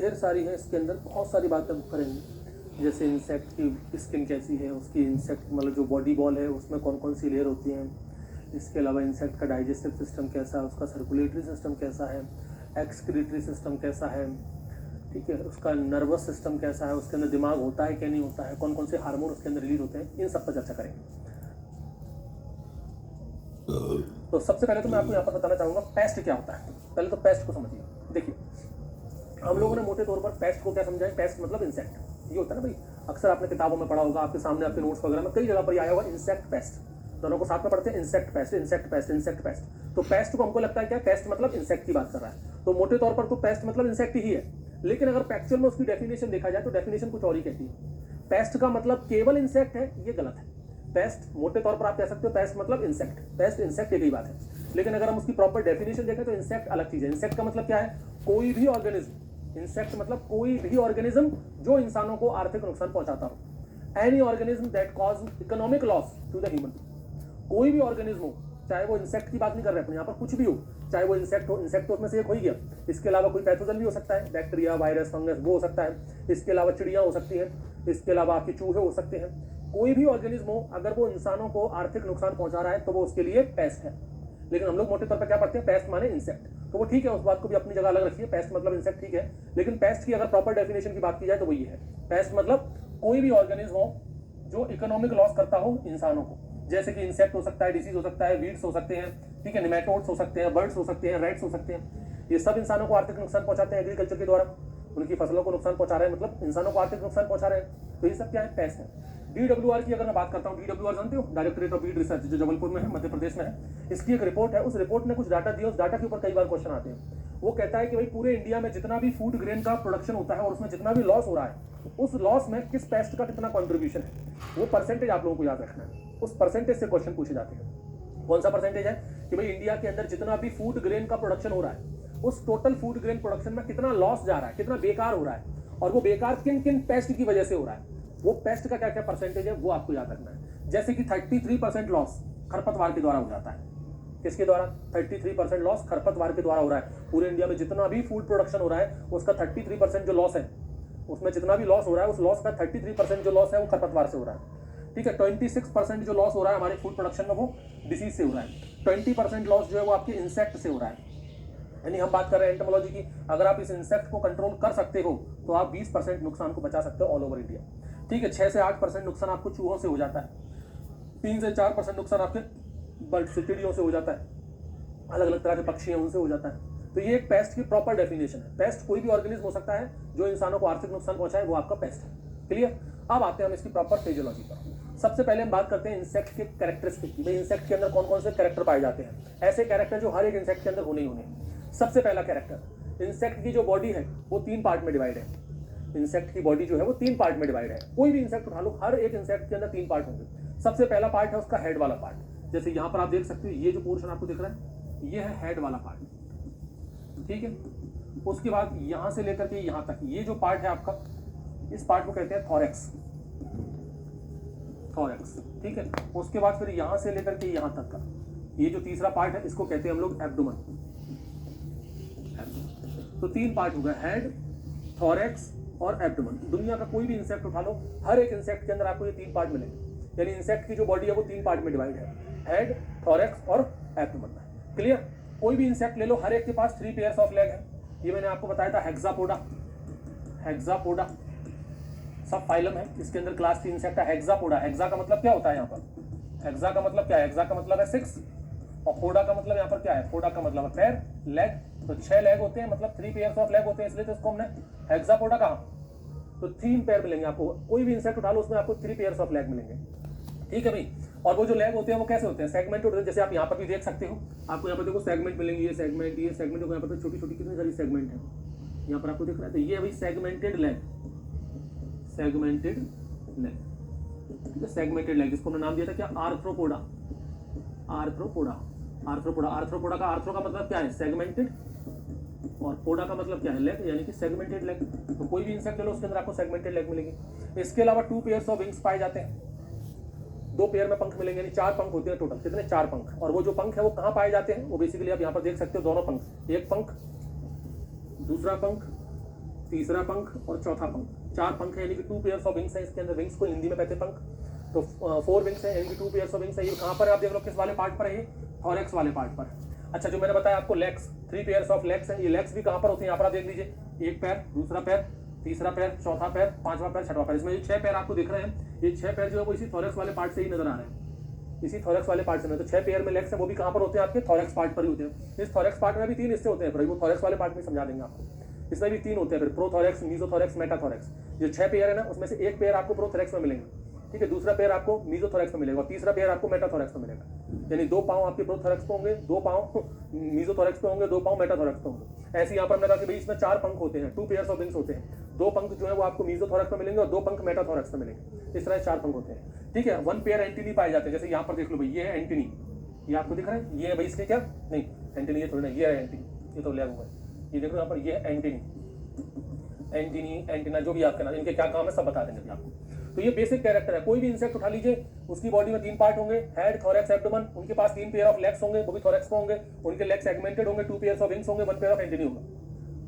ढेर सारी हैं, इसके अंदर बहुत सारी बातें हम करेंगे, जैसे इंसेक्ट की स्किन कैसी है, उसकी इंसेक्ट मतलब जो बॉडी बॉल है उसमें कौन कौन सी लेयर होती हैं, इसके अलावा इंसेक्ट का डाइजेस्टिव सिस्टम कैसा है, उसका सर्कुलेटरी सिस्टम कैसा है, एक्सक्रीटरी सिस्टम कैसा है, ठीक है, उसका नर्वस सिस्टम कैसा है, उसके अंदर दिमाग होता है क्या नहीं होता है, कौन कौन से हार्मोन उसके अंदर रिलीज होते हैं, इन सब पर चर्चा करेंगे। तो सबसे पहले तो मैं आपको यहाँ पर बताना चाहूँगा पेस्ट क्या होता है। पहले तो पेस्ट को समझिए। देखिए, हम लोगों ने मोटे तौर पर पेस्ट को क्या समझा है, पेस्ट मतलब इंसेक्ट। ये होता है ना भाई, अक्सर आपने किताबों में पढ़ा होगा, आपके सामने आपके नोट्स वगैरह में कई जगह पर आया होगा, इंसेक्ट पेस्ट, दोनों को साथ में पढ़ते हैं, insect pest, insect pest, insect pest. तो पेस्ट को हमको लगता है क्या, पेस्ट मतलब इंसेक्ट की बात कर रहा है, तो मोटे तौर पर तो पेस्ट मतलब इंसेक्ट ही है। लेकिन अगर एक्चुअल में उसकी डेफिनेशन देखा जाए तो डेफिनेशन कुछ और ही कहती है। पेस्ट का मतलब केवल इंसेक्ट है, ये गलत है। पेस्ट मोटे तौर पर आप कह सकते हो पेस्ट मतलब इंसेक्ट, पेस्ट इंसेक्ट एक ही बात है। लेकिन अगर हम उसकी प्रॉपर डेफिनेशन देखें तो इंसेक्ट अलग चीज है। इंसेक्ट का मतलब क्या है, कोई भी ऑर्गेनिज्म। इंसेक्ट मतलब कोई भी ऑर्गेनिज्म जो इंसानों को आर्थिक नुकसान पहुंचाता हो। Any organism that cause economic loss to the human. कोई भी ऑर्गेनिज्म हो, चाहे वो इंसेक्ट की बात नहीं कर रहे हैं, यहाँ पर कुछ भी हो, चाहे वो इंसेक्ट हो, इंसेक्ट तो उसमें से एक हो ही गया, इसके अलावा कोई पैथोजन भी हो सकता है, बैक्टीरिया, वायरस, फंगस, वो हो सकता है, इसके अलावा चिड़िया हो सकती हैं, इसके अलावा आपके चूहे हो सकते हैं। कोई भी ऑर्गेनिज्म हो, अगर वो इंसानों को आर्थिक नुकसान पहुंचा रहा है तो वो उसके लिए पेस्ट है। लेकिन हम लोग मोटे तौर पर क्या पढ़ते हैं, पेस्ट माने इंसेक्ट, तो वो ठीक है, उस बात को भी अपनी जगह अलग रखिए, पेस्ट मतलब इंसेक्ट ठीक है। लेकिन पेस्ट की अगर प्रॉपर डेफिनेशन की बात की जाए तो वो ये है, पेस्ट मतलब कोई भी ऑर्गेनिज्म हो जो इकोनॉमिक लॉस करता हो इंसानों को। जैसे कि इंसेक्ट हो सकता है, डिसीज हो सकता है, वीड्स हो सकते हैं, ठीक है, निमेटोड्स हो सकते हैं, बर्ड्स हो सकते हैं, रैट्स हो सकते हैं। ये सब इंसानों को आर्थिक नुकसान पहुंचाते हैं एग्रीकल्चर के द्वारा, उनकी फसलों को नुकसान पहुंचा रहे हैं, मतलब इंसानों को आर्थिक नुकसान पहुंचा रहे हैं। तो ये सब क्या है, पेस्ट है। DWR की अगर मैं बात करता हूँ, DWR जानते हो, डायरेक्टरेट ऑफ वीड रिसर्च, जो जबलपुर में है, मध्य प्रदेश में है। इसकी एक रिपोर्ट है, उस रिपोर्ट ने कुछ डाटा दिया, उस डाटा के ऊपर कई बार क्वेश्चन आते हैं। वो कहता है कि भाई पूरे इंडिया में जितना भी फूड ग्रेन का प्रोडक्शन होता है और उसमें जितना भी लॉस हो रहा है, उस लॉस में किस पेस्ट का कितना कंट्रीब्यूशन है, वो परसेंटेज आप लोगों को याद रखना है। उस परसेंटेज से क्वेश्चन पूछे जाते हैं। कौन सा परसेंटेज है कि भाई इंडिया के अंदर जितना भी फूड ग्रेन का प्रोडक्शन हो रहा है, उस टोटल फूड ग्रेन प्रोडक्शन में कितना लॉस जा रहा है, कितना बेकार हो रहा है, और वो बेकार किन किन पेस्ट की वजह से हो रहा है, वो पेस्ट का क्या क्या परसेंटेज है वो आपको याद रखना है। जैसे कि 33% लॉस खरपतवार के द्वारा हो जाता है। किसके द्वारा? 33% लॉस खरपतवार के द्वारा हो रहा है। पूरे इंडिया में जितना भी फूड प्रोडक्शन हो रहा है उसका 33% जो लॉस है, उसमें जितना भी लॉस हो रहा है उस लॉस का 33% जो लॉस है वो खरपतवार से हो रहा है। ठीक है, 26% जो लॉस हो रहा है हमारे फूड प्रोडक्शन में वो डिसीज से हो रहा है। 20% लॉस जो है वो आपके इंसेक्ट से हो रहा है। यानी हम बात कर रहे हैं एंटोमोलॉजी की, अगर आप इस इंसेक्ट को कंट्रोल कर सकते हो तो आप 20% नुकसान को बचा सकते हो ऑल ओवर इंडिया। ठीक है, 6 से 8% नुकसान आपको चूहों से हो जाता है, 3 से 4% नुकसान आपके बर्ड से, चिड़ियों से हो जाता है, अलग अलग तरह के पक्षी हैं उनसे हो जाता है। तो ये एक पेस्ट की प्रॉपर डेफिनेशन है। पेस्ट कोई भी ऑर्गेनिज्म हो सकता है जो इंसानों को आर्थिक नुकसान पहुंचाए, वो आपका पेस्ट है। क्लियर? अब आते हैं हम इसकी प्रॉपर फिजियोलॉजी पर। सबसे पहले हम बात करते हैं इंसेक्ट के कैरेक्टरिस्टिक की। भाई इंसेक्ट के अंदर कौन कौन से कैरेक्टर पाए जाते हैं, ऐसे कैरेक्टर जो हर एक इंसेक्ट के अंदर होने ही होने। सबसे पहला कैरेक्टर, इंसेक्ट की जो बॉडी है वो 3 पार्ट में डिवाइड है। इंसेक्ट की बॉडी जो है वो 3 पार्ट में डिवाइड है। कोई भी इंसेक्ट उठा लो, हर एक इंसेक्ट के अंदर 3 पार्ट होंगे। सबसे पहला पार्ट है उसका हेड वाला पार्ट। जैसे यहाँ पर आप देख सकते हो, ये जो पोर्शन आपको दिख रहा है ये है हेड वाला पार्ट। ठीक है, उसके बाद यहां से लेकर के यहां तक ये जो पार्ट है आपका, इस पार्ट को कहते हैं थॉरेक्स। थॉरेक्स, ठीक है। उसके बाद फिर यहां से लेकर के यहां तक का ये जो तीसरा पार्ट है इसको कहते हैं हम लोग एब्डोमेन। तो 3 पार्ट हो गए, हेड, थॉरेक्स और एब्डोमेन। दुनिया का कोई भी इंसेक्ट उठा लो, हर एक इंसेक्ट के अंदर आपको ये 3 पार्ट मिलेंगे। यानी इंसेक्ट की जो बॉडी है वो 3 पार्ट में डिवाइड है, हेड, थॉरेक्स और एब्डोमेन। क्लियर? कोई भी इंसेक्ट ले लो, हर एक के पास 3 पेयर्स ऑफ लेग है। ये मैंने आपको बताया था हेक्सापोडा। हेक्सापोडा सब फाइलम है, इसके अंदर क्लास 3 इंसेक्ट है हेक्सापोडा। हेक्सा का मतलब क्या होता है यहाँ पर? हेक्सा का मतलब क्या है? हेक्सा का मतलब है 6, और पोडा का मतलब यहाँ पर क्या है? पोडा का मतलब है पैर, लेग। तो 6 लेग होते हैं, मतलब 3 पेयर्स ऑफ लेग होते हैं, इसलिए तो इसको हमने हेक्सापोडा कहा। तो 3 पेयर मिलेंगे आपको। कोई भी इंसेक्ट उठा लो उसमें आपको 3 पेयर्स ऑफ लेग मिलेंगे। ठीक है भाई। और वो जो लेग होते हैं वो कैसे होते हैं? सेगमेंटेड होते हैं। जैसे आप यहाँ पर भी देख सकते हो, आपको यहाँ पर देखो सेगमेंट मिलेंगे, ये सेगमेंट, ये सेगमेंट, यहाँ पर छोटी छोटी कितनी सारी सेगमेंट है यहाँ पर आपको दिख रहा है। तो ये भाई segmented leg, segmented leg, segmented leg. इसको हमने नाम दिया था क्या? आर्थ्रोपोडा। Arthropoda, arthropoda. आर्थ्रोपोडा का आर्थ्रो का मतलब क्या है? सेगमेंटेड, और पोडा का मतलब क्या है? लेग, यानी कि सेगमेंटेड लेग। तो कोई भी इंसेक्ट ले लो उसके अंदर आपको सेगमेंटेड लेग मिलेगी। इसके अलावा 2 पेयर्स ऑफ विंग्स पाए जाते हैं, 2 पेयर में पंख मिलेंगे, यानी 4 पंख होते हैं टोटल। कितने? 4 पंख। और वो जो पंख है वो कहाँ पाए जाते हैं? वो बेसिकली आप यहाँ पर देख सकते हो, दोनों पंख, एक पंख, दूसरा पंख, तीसरा पंख और चौथा पंख। 4 पंख है यानी कि 2 पेयर्स ऑफ विंग्स है इसके अंदर। विंग्स को हिंदी में कहते हैं पंख। तो 4 विंग्स है यानी कि 2 पेयर्स ऑफ विंग्स है। ये कहाँ पर है आप देख लो, किस वाले पार्ट पर है? थॉरैक्स वाले पार्ट पर। अच्छा, जो मैंने बताया आपको लेग्स, 3 पेयर्स ऑफ लेग्स है। ये लेग्स भी कहाँ पर होते हैं? यहाँ पर आप देख लीजिए, एक पैर, दूसरा पैर, तीसरा पैर, चौथा पैर, पांचवा पैर, छठवां पैर। इसमें ये 6 पैर आपको दिख रहे हैं। ये 6 पैर जो है वो इसी थॉरैक्स वाले पार्ट से ही नजर आ रहे हैं, इसी थॉरैक्स वाले पार्ट से। तो 6 पेयर में लेग्स है वो भी कहाँ पर होते हैं? आपके थॉरैक्स पार्ट पर ही होते हैं। इस थॉरैक्स पार्ट में भी 3 हिस्से होते हैं, फिर वो थॉरैक्स वाले पार्ट में समझा देंगे आपको। इसमें भी 3 होते हैं, फिर प्रोथॉरैक्स, मेसोथॉरैक्स, मेटाथॉरैक्स। जो 6 पेयर है ना, उसमें से एक पेयर आपको प्रोथॉरैक्स में मिलेंगे, ठीक है, दूसरा पेयर आपको मेसोथॉरैक्स में मिलेगा और तीसरा पेयर आपको मेटाथॉरैक्स में मिलेगा। यानी 2 पांव आपके प्रोथॉरैक्स पे होंगे, 2 पांव मेसोथॉरैक्स पे होंगे, 2 पांव मेटाथॉरैक्स पे होंगे। ऐसे यहाँ पर मैंने कहा कि भाई इसमें 4 पंख होते हैं, 2 पेयर्स ऑफ विंग्स होते हैं। 2 पंख जो है वो आपको मेसोथॉरैक्स में मिलेंगे और 2 पंख मेटाथॉरैक्स में मिलेंगे। इस तरह 4 पंख होते हैं, ठीक है। 1 पेयर एंटीनी पाए जाते हैं। जैसे यहाँ पर देख लो भाई, ये है एंटीनी, ये आपको दिख रहा है, ये है भाई इसके क्या नहीं एंटीनी, ये थोड़ी ना, ये है एंटीनी, ये तो लैग हुआ है। ये देखो यहाँ पर, ये है एंटीनी, एंटीनी, एंटीना, जो भी आपका नाम, इनके क्या काम है सब बता देंगे अभी आपको। तो ये बेसिक कैरेक्टर है। कोई भी इंसेक्ट उठा लीजिए, उसकी बॉडी में 3 पार्ट होंगे, हेड, थॉरैक्स, एब्डोमेन। उनके पास 3 पेयर ऑफ लेग्स होंगे, वो भी थॉरैक्स पे होंगे। उनके लेग सेगमेंटेड होंगे, 2 पेयर्स ऑफ विंग्स होंगे, 1 पेयर ऑफ एंटीनी होगा।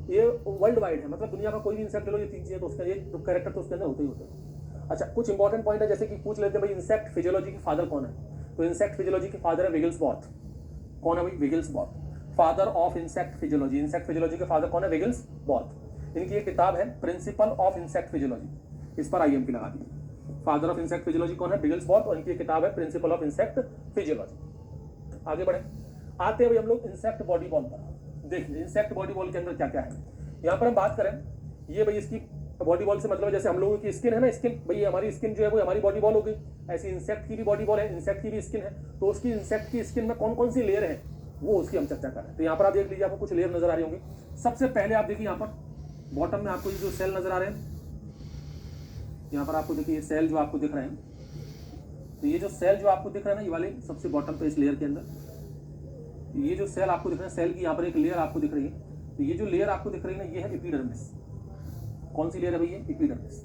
ये वर्ल्ड वाइड है, मतलब दुनिया का कोई भी इंसेक्ट ले लो, ये 3 चीजें तो उसका ये कैरेक्टर तो उसके अंदर होते ही होते हैं। अच्छा, कुछ इंपॉर्टेंट पॉइंट है, जैसे कि पूछ लेते हैं भाई इंसेक्ट फिजियोलॉजी के फादर कौन है? तो इंसेक्ट फिजियोलॉजी के फादर है विगिल्सवर्थ। कौन है भाई? Wigglesworth, father of insect physiology. Insect physiology के फादर कौन है? विगिल्सवर्थ। इनकी एक किताब है प्रिंसिपल ऑफ इंसेक्ट फिजियोलॉजी, इस पर IMP लगा दी। फादर ऑफ इंसेक्ट फिजियोलॉजी कौन है? विगिल्सवर्थ, और इनकी किताब है प्रिंसिपल ऑफ इंसेक्ट फिजियोलॉजी। आगे बढ़े, आते हैं भाई हम लोग इंसेक्ट बॉडी बॉल पर। देखिए इंसेक्ट बॉडी बॉल के अंदर क्या क्या है। यहाँ पर हम बात करें, ये भाई इसकी बॉडी बॉल से मतलब जैसे हम लोगों की स्किन है ना, स्किन भाई हमारी स्किन जो है वो हमारी बॉडी बॉल हो गई। ऐसी इंसेक्ट की भी बॉडी बॉल है, इंसेक्ट की भी स्किन है। तो उसकी इंसेक्ट की स्किन में कौन कौन सी लेयर है वो उसकी हम चर्चा कर रहे हैं। तो यहाँ पर आप देख लीजिए, आपको कुछ लेयर नजर आ रही होंगी। सबसे पहले आप देखिए यहाँ पर बॉटम में आपको ये जो सेल नजर आ रहे हैं, यहाँ पर आपको देखिए ये सेल जो आपको दिख रहे हैं, तो ये जो सेल जो आपको दिख रहा है ना, ये वाले सबसे बॉटम पे इस लेयर के अंदर ये जो सेल आपको दिख रहा है, सेल की यहाँ पर एक लेयर आपको दिख रही है। तो ये जो लेयर आपको दिख रही है ना, ये है एपिडर्मिस। कौन सी लेयर है भाई? ये एपिडर्मिस,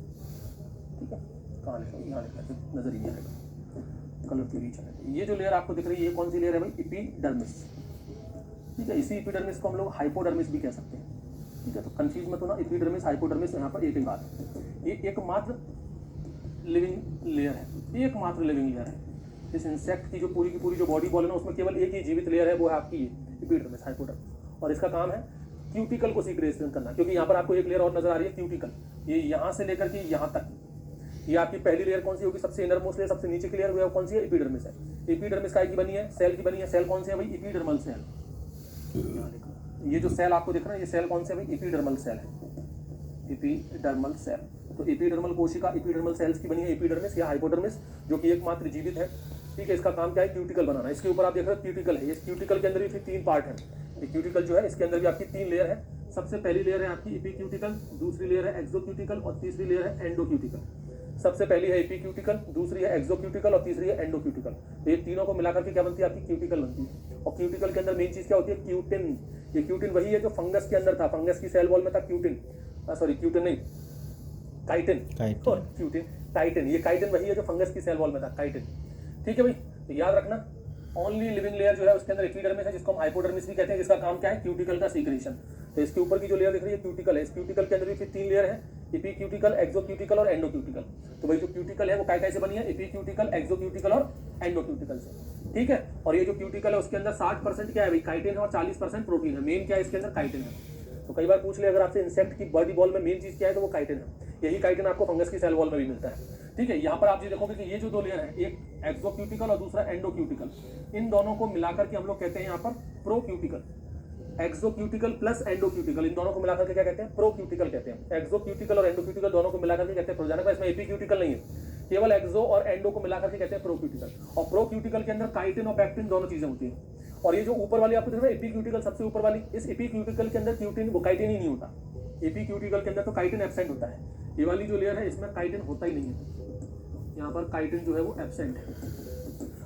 ठीक है। कहाँ लिखा है? यहाँ लिखा है, नजर ही आएगा, कलर की रीच है। ये जो लेयर आपको दिख रही है, ये कौन सी लेयर है भाई? एपिडर्मिस, ठीक है। इसी एपिडर्मिस को हम लोग हाइपोडर्मिस भी कह सकते हैं, ठीक है। तो कंफ्यूज मत होना, एपिडर्मिस हाइपोडर्मिस यहाँ पर एक ही बात है। ये एकमात्र लिविंग लेयर है, एकमात्र लिविंग लेयर है। इस इंसेक्ट की जो पूरी की पूरी जो बॉडी बॉल है ना, उसमें केवल एक ही जीवित लेयर है, वो है आपकी ये एपिडर्मिस हाइपोडर्मिस। और इसका काम है क्यूटिकल को सीक्रेशन करना, क्योंकि यहाँ पर आपको एक लेयर और नजर आ रही है क्यूटिकल। ये यहाँ से लेकर के यहाँ तक, ये आपकी पहली लेयर कौन सी होगी? सबसे इनर मोस्ट लेयर, सबसे नीचे की लेयर वो कौन सी है? एपिडर्मिस है। एपिडर्मिस काय की बनी है? सेल की बनी है। सेल कौन से है भाई? Epidermal cell. ये जो सेल आपको दिख रहा है, ये सेल कौन से है भाई? एपिडर्मल सेल है, एपिडर्मल सेल। तो एपिडर्मल कोशिका एपिडर्मल सेल्स की बनी है एपिडर्मिस या हाइपोडर्मिस, जो कि एकमात्र जीवित है, ठीक है। इसका काम क्या है? क्यूटिकल बनाना। इसके ऊपर आप देख रहे हो क्यूटिकल है। इस क्यूटिकल के अंदर भी फिर 3 पार्ट है। ये क्यूटिकल जो है, इसके अंदर भी आपकी 3 लेयर है। सबसे पहली लेयर है आपकी एपीक्यूटिकल, दूसरी लेयर है एक्सोक्यूटिकल और तीसरी लेयर है एंडोक्यूटिकल। सबसे पहली है एपीक्यूटिकल, दूसरी है एक्सोक्यूटिकल और तीसरी है एंडोक्यूटिकल। तो ये तीनों को मिलाकर के क्या बनती है? आपकी क्यूटिकल बनती है। और क्यूटिकल के अंदर मेन चीज क्या होती है? क्यूटिन। ये क्यूटिन वही है जो फंगस के अंदर था, फंगस की सेल वॉल में था क्यूटिन, सॉरी क्यूटिन नहीं, काइटिन, और क्यूटिन, काइटिन। ये काइटिन वही है जो फंगस की सेल वॉल में था, काइटिन, ठीक है भाई। तो याद रखना, ओनली लिविंग लेयर जो है उसके अंदर एपिडर्मिस है, जिसको हम हाइपोडर्मिस भी कहते हैं, जिसका काम क्या है? क्यूटिकल का सीक्रेशन। तो इसके ऊपर की जो लेयर दिख रही है क्यूटिकल है। इस क्यूटिकल के अंदर भी फिर 3 लेयर है, एपीक्यूटिकल, एक्सोक्यूटिकल और एंडोक्यूटिकल। तो भाई जो क्यूटिकल है वो काय से बनी है? एपीक्यूटिकल, एक्सोक्यूटिकल और एंडोक्यूटिकल से, ठीक है। और ये जो क्यूटिकल है उसके अंदर 60% क्या है भाई? काइटिन है और 40% प्रोटीन है। मेन क्या है इसके अंदर? काइटिन है। तो कई बार पूछ ले अगर आपसे इंसेक्ट की बॉडी बॉल में मेन चीज क्या है, तो वो काइटिन है। यही काइटिन आपको फंगस की सेल वॉल में भी मिलता है, ठीक है। यहाँ पर आप ये देखोगे कि ये जो 2 लेयर है, एक एक्सोक्यूटिकल और दूसरा एंडोक्यूटिकल, इन दोनों को मिलाकर के हम लोग कहते हैं यहाँ पर प्रोक्यूटिकल। एक्सोक्यूटिकल प्लस एंडोक्यूटिकल, इन दोनों को मिलाकर के क्या कहते हैं? प्रोक्यूटिकल कहते हैं। एक्सोक्यूटिकल और एंडोक्यूटिकल दोनों को मिलाकर के कहते हैं प्रोजेनिक। इसमें एपीक्यूटिकल नहीं है, केवल एक्सो और एंडो को मिलाकर के कहते हैं प्रोक्यूटिकल। और प्रोक्यूटिकल के अंदर काइटिन और पैक्टिन दोनों चीजें होती हैं। और ये जो ऊपर वाली आपको दिख रहा है एपीक्यूटिकल, सबसे ऊपर वाली, इस एपीक्यूटिकल के अंदर क्यूटिन, वो काइटिन ही नहीं होता। एपीक्यूटिकल के अंदर तो काइटिन एब्सेंट होता है। ये वाली जो लेयर है इसमें काइटिन होता ही नहीं है, यहाँ पर काइटिन जो है वो एब्सेंट है।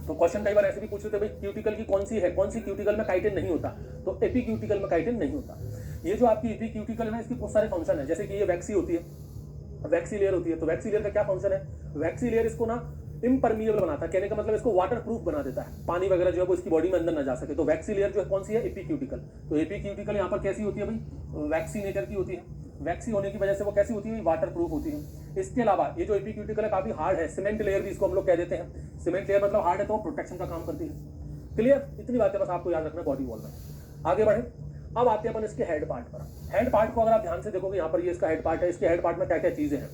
तो क्वेश्चन कई बार ऐसे भी पूछ लेते हैं भाई क्यूटिकल की कौन सी है, कौन सी क्यूटिकल में काइटिन नहीं होता? तो एपीक्यूटिकल में काइटिन नहीं होता। ये जो आपकी एपीक्यूटिकल है ना, इसकी बहुत सारे फंक्शन है। जैसे कि ये वैक्सी होती है, वैक्सी लेयर होती है। तो वैक्सी लेयर का क्या फंक्शन है? वैक्सी लेयर इसको ना इम्परमिएबल बनाता है, कहने का मतलब इसको वाटर प्रूफ बना देता है, पानी वगैरह जो है वो इसकी बॉडी में अंदर ना जा सके। तो वैक्सी लेयर जो है कौन सी है? एपीक्यूटिकल। तो एपीक्यूटिकल यहाँ पर कैसी होती है भाई? वैक्सी नेचर की होती है। वैक्सी होने की वजह से वो कैसी होती है, वाटर प्रूफ होती है। इसके अलावा ये जो एपिक्यूटिकल है काफी हार्ड है, सीमेंट लेयर भी इसको हम लोग कह देते हैं। सीमेंट लेयर मतलब हार्ड है तो प्रोटेक्शन का काम करती है। क्लियर, इतनी बातें बस आपको याद रखना बॉडी वॉल में। आगे बढ़े, अब आते हैं अपन इसके हेड पार्ट पर। हेड पार्ट को अगर आप ध्यान से देखोगे, यहाँ पर ये इसका हेड पार्ट है। इसके हेड पार्ट में क्या क्या चीजें हैं।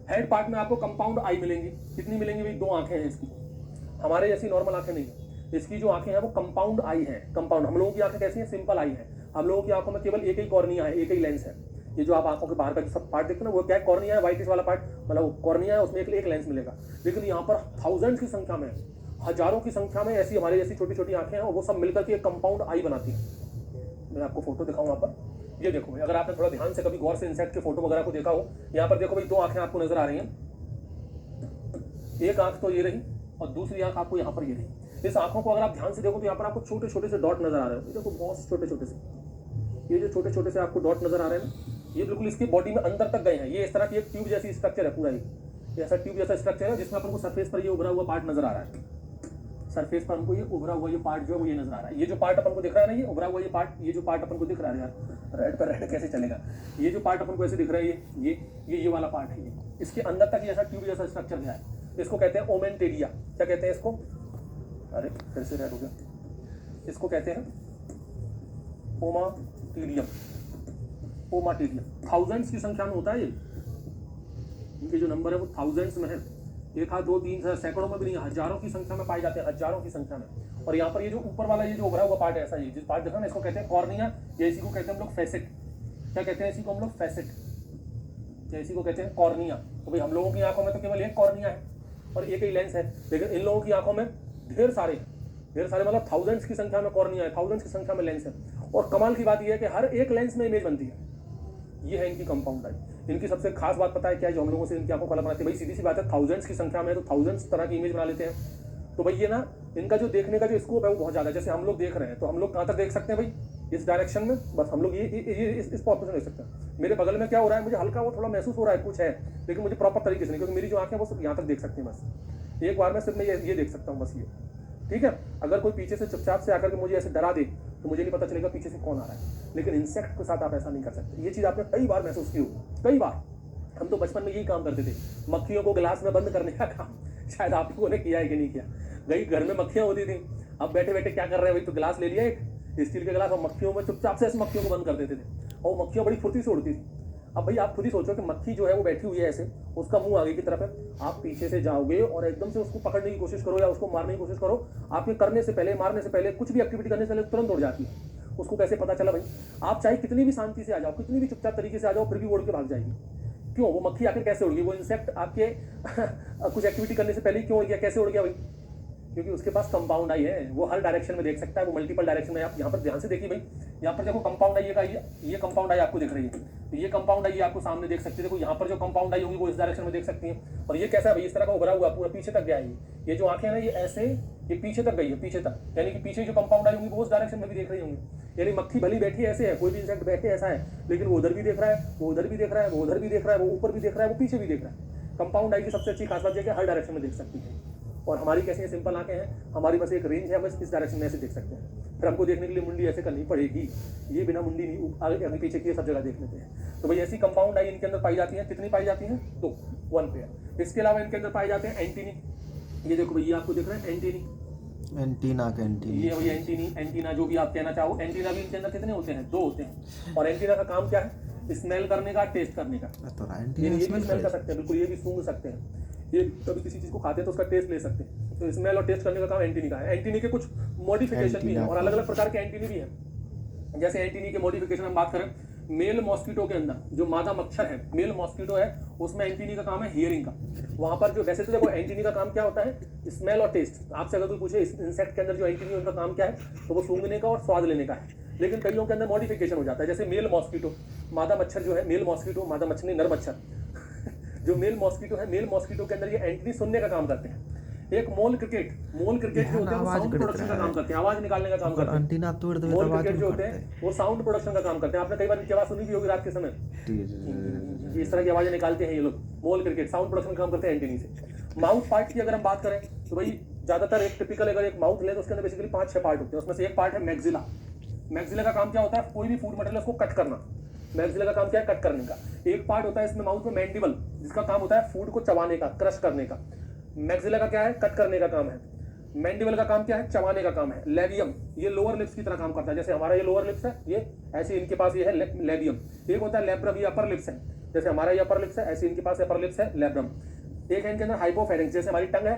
हेड पार्ट में आपको कंपाउंड आई मिलेंगी। कितनी मिलेंगी भाई, 2 आंखें हैं इसकी, हमारे जैसी नॉर्मल आंखें नहीं है। इसकी जो आंखें हैं वो कंपाउंड आई है। कंपाउंड, हम लोगों की आंखें कैसी हैं, सिंपल आई है। हम लोगों की आंखों में केवल एक ही कॉर्निया है, एक ही लेंस है। ये जो आप आंखों के बाहर का जो सब पार्ट देखते हैं ना, वो क्या कॉर्निया है, व्हाइटिश वाला पार्ट, मतलब कॉर्निया है, उसमें एक लेंस मिलेगा। लेकिन यहाँ पर थाउजेंड्स की संख्या में, हजारों की संख्या में ऐसी हमारी जैसी छोटी छोटी आंखें हैं, और वो सब मिलकर के एक कंपाउंड आई बनाती है। मैं आपको फोटो दिखाऊं यहाँ पर, ये देखो भाई, अगर आपने थोड़ा ध्यान से कभी गौर से इंसेक्ट के फोटो वगैरह को देखा हो, यहाँ पर देखो भाई 2 आंखें आपको नजर आ रही हैं। एक आंख तो ये रही और दूसरी आंख आपको यहाँ पर ये रही। इस आंखों को अगर आप ध्यान से देखो तो यहाँ पर आपको छोटे छोटे से डॉट नजर आ रहे हैं। देखो बहुत छोटे छोटे से, ये जो छोटे छोटे से आपको डॉट नजर आ रहे हैं, ये बिल्कुल इसकी बॉडी में अंदर तक गए हैं। ये इस तरह की एक ट्यूब जैसी स्ट्रक्चर है, पूरा ये ऐसा ट्यूब जैसा स्ट्रक्चर है, जिसमें अपन को सरफेस पर ये उभरा हुआ पार्ट नजर आ रहा है। सरफेस पर हमको ये उभरा हुआ ये पार्ट जो है वो ये नजर आ रहा है। ये जो पार्ट अपन को दिख रहा है ना, ये उभरा हुआ ये पार्ट, ये जो पार्ट अपन को दिख रहा है यार, रेड पर रेड कैसे चलेगा, ये जो पार्ट अपन को ऐसे दिख रहा है, ये वाला पार्ट है। ये इसके अंदर तक ये ऐसा ट्यूब जैसा स्ट्रक्चर गया है। इसको कहते हैं ओमेंटेरिया। क्या कहते हैं इसको, अरे फिर से रेड हो गया, इसको कहते हैं ओमाटीरियम। ओमाटीरियम थाउजेंड्स की संख्या में होता है। ये इनके जो नंबर है वो थाउजेंड्स में है, 1 2 3 सैकड़ों में भी नहीं, हजारों की संख्या में पाए जाते हैं, हजारों की संख्या में। और यहाँ पर ये जो ऊपर वाला ये जो उभरा हुआ पार्ट है, ऐसा ये जिस पार्ट देखा ना, इसको कहते हैं कॉर्निया, या इसी को कहते हैं हम लोग फैसेट। क्या कहते हैं इसी को हम लोग, फैसेट, या इसी को कहते हैं कॉर्निया। तो भाई हम लोगों की आंखों में तो केवल एक कॉर्निया है और एक ही लेंस है, लेकिन इन लोगों की आंखों में ढेर सारे मतलब थाउजेंड्स की संख्या में कॉर्निया है, थाउजेंड्स की संख्या में लेंस है। और कमाल की बात यह है कि हर एक लेंस में इमेज बनती है। ये है इनकी कंपाउंड आई। इनकी सबसे खास बात पता है क्या है, जो हम लोगों से इनकी आंखों को अलग बनाती है, भाई सीधी सी बात है, थाउजेंड्स की संख्या में है तो थाउजेंड्स तरह की इमेज बना लेते हैं। तो भाई ये ना, इनका जो देखने का जो स्कोप है वो बहुत ज्यादा है। जैसे हम लोग देख रहे हैं, तो हम लोग कहाँ तक देख सकते हैं भाई, इस डायरेक्शन में, बस हम लोग ये इस पॉइंट से देख सकते हैं। मेरे बगल में क्या हो रहा है, मुझे हल्का वो थोड़ा महसूस हो रहा है, कुछ है, लेकिन मुझे प्रॉपर तरीके से नहीं, क्योंकि मेरी जो आंखें वो सिर्फ यहाँ तक देख सकती हैं। बस एक बार में सिर्फ मैं ये देख सकता हूँ, बस ये, ठीक है। अगर कोई पीछे से चुपचाप से आकर के मुझे ऐसे डरा दे तो मुझे नहीं पता चलेगा पीछे से कौन आ रहा है। लेकिन इंसेक्ट के साथ आप ऐसा नहीं कर सकते। ये चीज़ आपने कई बार महसूस की होगी, कई बार। हम तो बचपन में यही काम करते थे, मक्खियों को गिलास में बंद करने का काम। शायद आप लोगों ने किया है कि नहीं किया। गई घर में मक्खियाँ होती थी, अब बैठे बैठे क्या कर रहे हैं भाई, तो गिलास ले लिया एक स्टील के गिलास, और मक्खियों में चुपचाप से ऐसे मक्खियों को बंद कर देते थे, और मक्खियाँ बड़ी फुर्ती से उड़ती थी। अब भाई आप खुद ही सोचो कि मक्खी जो है वो बैठी हुई है ऐसे, उसका मुंह आगे की तरफ है, आप पीछे से जाओगे और एकदम से उसको पकड़ने की कोशिश करो या उसको मारने की कोशिश करो, आपके करने से पहले, मारने से पहले, कुछ भी एक्टिविटी करने से पहले तुरंत उड़ जाती है। उसको कैसे पता चला भाई, आप चाहे कितनी भी शांति से आ जाओ, कितनी भी चुपचाप तरीके से आ जाओ, फिर भी उड़ के भाग जाएगी। क्यों, वो मक्खी आखिर कैसे उड़ गई, वो इंसेक्ट आपके कुछ एक्टिविटी करने से पहले क्यों उड़ गया, कैसे उड़ गया भाई, क्योंकि उसके पास कंपाउंड आई है, वो हर डायरेक्शन में देख सकता है, वो मल्टीपल डायरेक्शन में। आप यहाँ पर ध्यान से देखिए भाई, यहाँ पर देखो कंपाउंड आई का, ये कंपाउंड आई आपको दिख रही है, तो ये कंपाउंड आई आपको सामने देख सकते हैं। देखो यहाँ पर जो कंपाउंड आई होगी वो इस डायरेक्शन में देख सकती है। और ये कैसा है भाई, इस तरह का उभरा हुआ पूरा पीछे तक गया है। ये जो आंखें ना, ये ऐसे, ये पीछे तक गई है, पीछे तक, यानी कि पीछे जो कंपाउंड आई होंगी वो उस डायरेक्शन में भी देख रही होंगी। यानी मक्खी भली बैठी ऐसे है, कोई भी इंसेक्ट बैठे ऐसा है, लेकिन वो उधर भी देख रहा है, वो उधर भी देख रहा है, वो उधर भी देख रहा है, वो ऊपर भी देख रहा है, वो पीछे भी देख रहा है। कंपाउंड आई की सबसे अच्छी खास बात यह है कि हर डायरेक्शन में देख सकती है। और हमारी कैसी है, सिंपल आंखें हैं, हमारी बस एक रेंज है, बस इस डायरेक्शन में ऐसे देख सकते हैं। फिर हमको देखने के लिए मुंडी ऐसे करनी पड़ेगी, ये बिना मुंडी नहीं, आगे पीछे की सब जगह देख लेते हैं। तो भाई ऐसी कंपाउंड आई इनके अंदर पाई जाती है। कितनी पाई जाती है, 2, 1 पेयर। इसके अलावा इनके अंदर पाए जाते हैं एंटीनी। ये देखो भाई, ये आपको दिख रहा है एंटीनी, एंटीना का एंटीना, ये वही एंटीना जो भी आप कहना चाहो। एंटीना भी इनके अंदर कितने होते हैं, 2 होते हैं। और एंटीना का काम क्या है, स्मेल करने का, टेस्ट करने का। तो ये भी स्मेल कर सकते हैं, बिल्कुल, ये भी सूंघ सकते हैं। ये कभी किसी चीज को खाते हैं तो उसका टेस्ट ले सकते हैं। तो स्मेल और टेस्ट करने का काम एंटीनी का है। एंटीनी के कुछ मॉडिफिकेशन भी है और अलग अलग प्रकार के एंटीनी भी है। जैसे एंटीनी के मॉडिफिकेशन हम बात करें, मेल मॉस्किटो के अंदर जो मादा मच्छर है, मेल मॉस्किटो है, उसमें एंटीनी का काम है हियरिंग का। वहां पर जो, वैसे तो देखो एंटीनी का काम क्या होता है, स्मेल और टेस्ट। आपसे अगर कोई पूछे इंसेक्ट के अंदर जो एंटीनी उनका काम क्या है, तो वो सूंघने का और स्वाद लेने का है। लेकिन कईयों के अंदर मॉडिफिकेशन हो जाता है। जैसे मेल मॉस्किटो, मादा मच्छर जो है, मेल मॉस्किटो, मादा मच्छर नहीं, नर मच्छर जो मेल मॉस्किटो है, मेल मॉस्किटो के अंदर ये एंटीनी सुनने का काम करते हैं। एक मोल क्रिकेट जो होते हैं वो साउंड प्रोडक्शन का काम करते हैं, आवाज निकालने का काम करते हैं। एंटीना तोड़ दे, मोल क्रिकेट जो होते हैं वो साउंड प्रोडक्शन का काम करते हैं। आपने कई बार इनकी आवाज सुनी भी होगी रात के समय, इस तरह की आवाजें निकालते हैं ये लोग। मोल क्रिकेट साउंड प्रोडक्शन का काम करते हैं एंटीनी से। माउथ पार्ट की अगर हम बात करें तो भाई ज्यादातर एक टिपिकल अगर एक माउथ ले तो उसके अंदर बेसिकली 5-6 पार्ट होते हैं। उसमें से एक पार्ट है मैक्सिला। मैक्सिला का काम क्या होता है, कोई भी फूड मटेरियल उसको कट करना। मैक्सिला का काम क्या है? कट करने का। एक पार्ट होता है इसमें माउथ में मैंडिबल, जिसका काम होता है फूड को चबाने का, क्रश करने का। मैक्सिला का क्या है? कट करने का काम है। मैंडिबल का काम क्या है? चबाने का काम है। लेबियम ये लोअर लिप्स की तरह काम करता है, जैसे हमारा ये लोअर लिप्स है, ये ऐसे इनके पास ये है लेबियम। एक होता है लेब्रम, ये अपर लिप्स है, जैसे हमारा ये अपर लिप्स है, ऐसे इनके पास अपर लिप्स है लेब्रम। एक है इनके अंदर हाइपोफेरिंक्स, जैसे हमारी टंग है,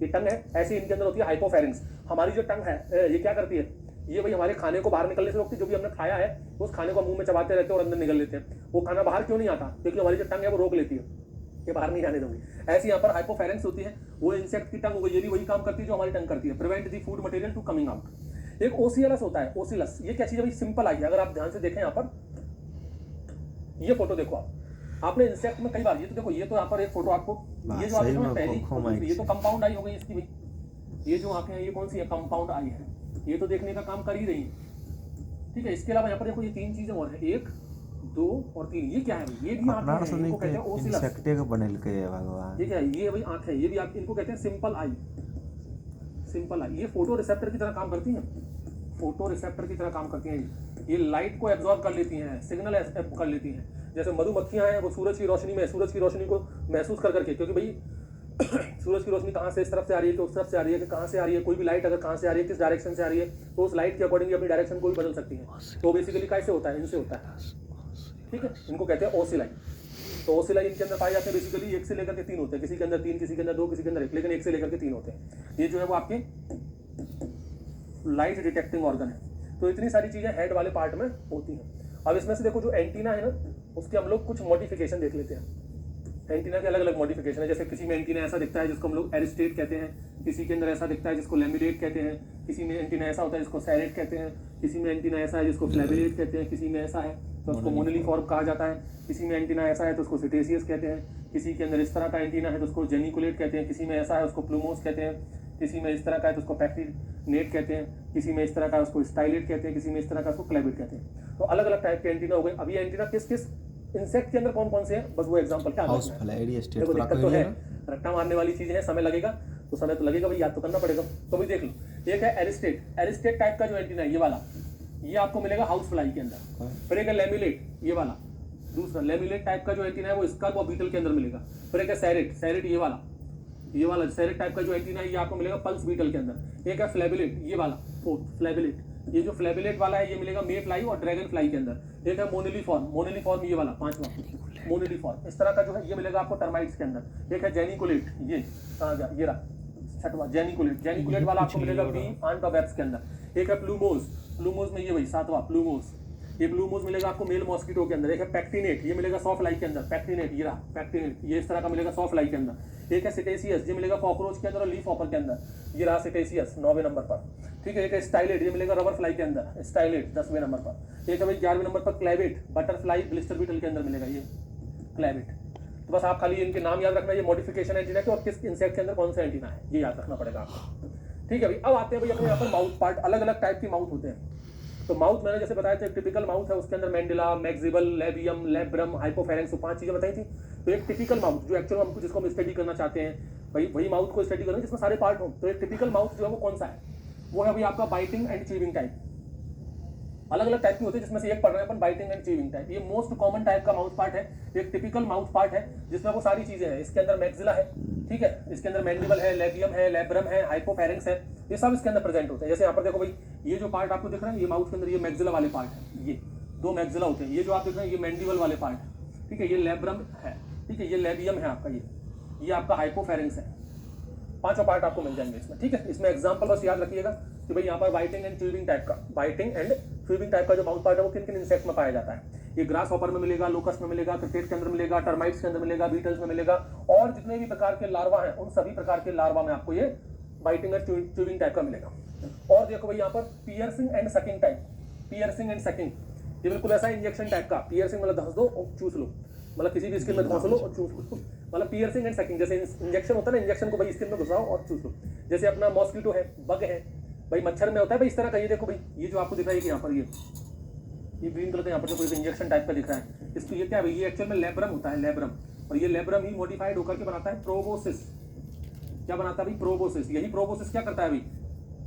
ये टंग है, ऐसे इनके अंदर होती है हाइपोफेरिंक्स। हमारी जो टंग है ये क्या करती है? ये भाई हमारे खाने को बाहर निकलने से रोकती है। जो भी हमने खाया है उस खाने को मुंह में चबाते रहते हैं और अंदर निकल लेते हैं। वो खाना बाहर क्यों नहीं आता? क्योंकि हमारी जो टंग है वो रोक लेती है, ये बाहर नहीं जाने दूंगी। ऐसे यहाँ पर हाइपोफेरेंक्स होती है, वो इंसेक्ट की टंग हो गई, ये भी वही काम करती है जो हमारी टंग करती है, prevent the food material to coming out. एक ओसीएलएस होता है, ओसिलस, ये क्या चीज है भाई? सिंपल आई है। अगर आप ध्यान से देखें यहाँ पर ये फोटो देखो आपने इंसेक्ट में कई बार, ये तो देखो, ये तो यहाँ पर एक फोटो आपको, ये जो आपने पहली, ये तो कंपाउंड आई हो गई इसकी भाई। ये जो आंखें हैं ये कौन सी है? कंपाउंड आई है, ये तो देखने का काम कर ही रही है, ठीक है। इसके अलावा यहाँ पर देखो ये 3 चीजें और है, 1 2 और 3। ये क्या है? ये भी आंखें हैं, इनको कहते हैं ओसिलस। इंसेक्टे को बनल के है भगवान। ये क्या है? ये भाई आंखें, ये भी आप इनको कहते हैं सिंपल आई, सिंपल आई। ये फोटो रिसेप्टर की तरह काम करती हैं, फोटो रिसेप्टर की तरह काम करती हैं। ये लाइट को एब्जॉर्ब कर लेती हैं, सिग्नल कर लेती हैं। जैसे मधुमक्खियां हैं, वो सूरज की रोशनी में, सूरज की रोशनी को महसूस कर करके, क्योंकि भाई सूरज की रोशनी कहाँ से इस तरफ से आ रही है कि उस तरफ से आ रही है कि कहाँ से आ रही है, कोई भी लाइट अगर कहाँ से आ रही है, किस डायरेक्शन से आ रही है, तो उस लाइट के अकॉर्डिंग अपनी डायरेक्शन को भी बदल सकती है। तो बेसिकली कैसे होता है? इनसे होता है, ठीक है। इनको कहते हैं ओसिलाई। तो ओसिलाई इनके अंदर पाए जाते हैं बेसिकली 1 से लेकर के 3 होते हैं, किसी के अंदर 3, किसी के अंदर 2, किसी के अंदर 1, लेकिन 1 से लेकर के 3 होते हैं। ये जो है वो आपके लाइट डिटेक्टिंग ऑर्गन है। तो इतनी सारी चीजें हेड वाले पार्ट में होती हैं। अब इसमें से देखो जो एंटीना है ना, उसके हम लोग कुछ मॉडिफिकेशन देख लेते हैं। एंटीना के अलग अलग मॉडिफिकेशन है, जैसे किसी में एंटीना ऐसा दिखता है जिसको हम लोग एरिस्टेट कहते हैं, किसी के अंदर ऐसा दिखता है जिसको लेमिनेट कहते हैं, किसी में एंटीना ऐसा होता है जिसको सैरेट कहते हैं, किसी में एंटीना ऐसा है जिसको फ्लैविलेट कहते हैं, किसी में ऐसा है तो उसको मोनोलिफॉर्म कहा जाता है, किसी में एंटीना ऐसा है तो उसको सिटेसियस कहते हैं, किसी के अंदर इस तरह का एंटीना है तो उसको जेनिकुलेट कहते हैं, किसी में ऐसा है उसको प्लूमोस कहते हैं, किसी में इस तरह का है तो उसको पैक्टिनेट कहते हैं, किसी में इस तरह का उसको स्टाइलेट कहते हैं, किसी में इस तरह का उसको क्लेबिट कहते हैं। तो अलग अलग टाइप के एंटीना हो गए। अब ये एंटीना किस किस इंसेक्ट के अंदर कौन कौन से हैं, बस वो एग्जांपल क्या देखो, दिक्कत तो है, रट्टा मारने वाली चीज है, समय लगेगा, तो समय तो लगेगा भाई, याद तो करना पड़ेगा। तो भाई देख लो, एक है एरिस्टेट, एरिस्टेट टाइप का जो एंटीना है ये वाला, ये आपको मिलेगा हाउस फ्लाई के अंदर। फिर एक है लेमिलेट, ये वाला दूसरा लेमिलेट टाइप का जो एंटीना है वो स्कर्ब और बीटल के अंदर मिलेगा। फिर एक है सैरेट, सैरेट ये वाला सैरेट टाइप का जो एंटीना है ये आपको मिलेगा पल्स बीटल के अंदर। एक है फ्लैबिलेट, ये वाला फोर्थ फ्लैबिलेट, ये जो फ्लैबिलेट वाला है ये मिलेगा मे फ्लाई और ड्रैगन फ्लाई के अंदर। एक है मोनिलीफॉर्म, मोनिलीफॉर्म ये वाला 5वां मोनिलीफॉर्म, इस तरह का जो है ये मिलेगा आपको टर्माइट्स के अंदर। एक है जेनिकुलेट, ये कहाँ गया, ये रहा 6वां जेनिकुलेट, जेनिकुलेट वाला आपको मिलेगा बी आंट ऑफ वेब्स के अंदर। एक है प्लूमोस, प्लूमोस में ये वही 7वां प्लूमोस, ये प्लूमोस मिलेगा आपको मेल मॉस्किटो के अंदर। एक है पैक्टिनेट, ये मिलेगा सॉफ्ट लाइट के अंदर, पैक्टिनेट ये रहा पैक्टिनेट, ये इस तरह का मिलेगा सॉफ्ट लाइट के अंदर। एक है सिटेसियस, ये मिलेगा कॉकरोच के अंदर और लीफ हॉपर के अंदर, ये रहा सिटेसियस 9वें नंबर पर, ठीक है। एक है स्टाइलेट, ये मिलेगा रबर फ्लाई के अंदर, स्टाइलेट 10वें नंबर पर। एक है भाई 11वें नंबर पर क्लैबिट, बटरफ्लाई ब्लिस्टर बीटल के अंदर मिलेगा ये क्लैबिट। तो बस आप खाली इनके नाम याद रखना, ये मॉडिफिकेशन एंटीना के और किस इंसेक्ट के अंदर कौन सा एंटीना है ये याद रखना पड़ेगा आपको, ठीक है भाई। अब आते हैं भाई अपने यहाँ पर माउथ पार्ट, अलग अलग टाइप की माउथ होते हैं। तो माउथ मैंने जैसे बताया था, एक टिपिकल माउथ है, उसके अंदर मैंडिला, मैक्सिबल, लेबियम, लेब्रम, हाइपोफेरेंक्स, 5 चीजें बताई थी। तो एक टिपिकल माउथ जो एक्चुअल हम जिसको हम स्टडी करना चाहते हैं भाई, वही माउथ को स्टडी करना जिसमें सारे पार्ट हों। तो एक टिपिकल माउथ जो है वो कौन सा है, वो है भाई आपका बाइटिंग एंड च्यूइंग टाइप। अलग अलग टाइप की होती है जिसमें से एक पढ़ रहे हैं अपन, बाइटिंग एंड च्यूइंग टाइप। ये मोस्ट कॉमन टाइप का माउथ पार्ट है, एक टिपिकल माउथ पार्ट है जिसमें वो सारी चीजें हैं। इसके अंदर मैक्सिला है, ठीक है, इसके अंदर मैंडिबल है, लेबियम है, लेब्रम है, हाइपोफेरेंक्स है, ये सब इसके अंदर प्रेजेंट होते हैं। जैसे यहाँ पर देखो भाई, ये जो पार्ट आपको दिख रहा है ये माउथ के अंदर ये मैक्सिला वाले पार्ट है, ये 2 मैक्सिला होते हैं। ये जो आप देख रहे हैं ये मैंडिबल वाले पार्ट है, ठीक है, ये लेब्रम है, ठीक है, ये लेबियम है आपका, ये आपका हाइपोफेरेंक्स है। 5 पार्ट आपको मिल जाएंगे इसमें, ठीक है। इसमें एग्जांपल बस याद रखिएगा कि भाई यहाँ पर बाइटिंग एंड च्यूइंग टाइप का, बाइटिंग एंड च्यूइंग टाइप का जो माउथ पार्ट है वो किन किन इंसेक्ट में पाया जाता है। ये ग्रास हॉपर में मिलेगा, लोकस में मिलेगा, क्रिकेट के अंदर मिलेगा, टर्माइट्स के अंदर मिलेगा, बीटल्स में मिलेगा, और जितने भी प्रकार के लार्वा हैं उन सभी प्रकार के लार्वा में आपको ये बाइटिंग एंड च्यूइंग टाइप का मिलेगा। और देखो भाई यहाँ पर piercing and sucking type, piercing and sucking, ये बिल्कुल ऐसा इंजेक्शन टाइप का। पियर्सिंग मतलब धंस दो और चूस लो, मतलब किसी भी स्किन में घुसा लो और चूस लो, मतलब पियर्सिंग एंड सकिंग। जैसे इंजेक्शन होता है ना, इंजेक्शन को भाई स्किन में घुसाओ और चूस लो। जैसे अपना मॉस्किटो है, बग है भाई, मच्छर में होता है भाई इस तरह का। ये देखो भाई, ये जो आपको दिख रहा है कि यहाँ पर ये ग्रीन कलर का यहाँ पर जो कोई इंजेक्शन टाइप का दिख रहा है, इसको ये क्या है, ये एक्चुअल में लेब्रम होता है, लेब्रम। और ये लेब्रम ही मॉडिफाइड होकर के बनाता है प्रोबोसिस। क्या बनाता है भाई, प्रोबोसिस। यही प्रोबोसिस क्या करता है भाई,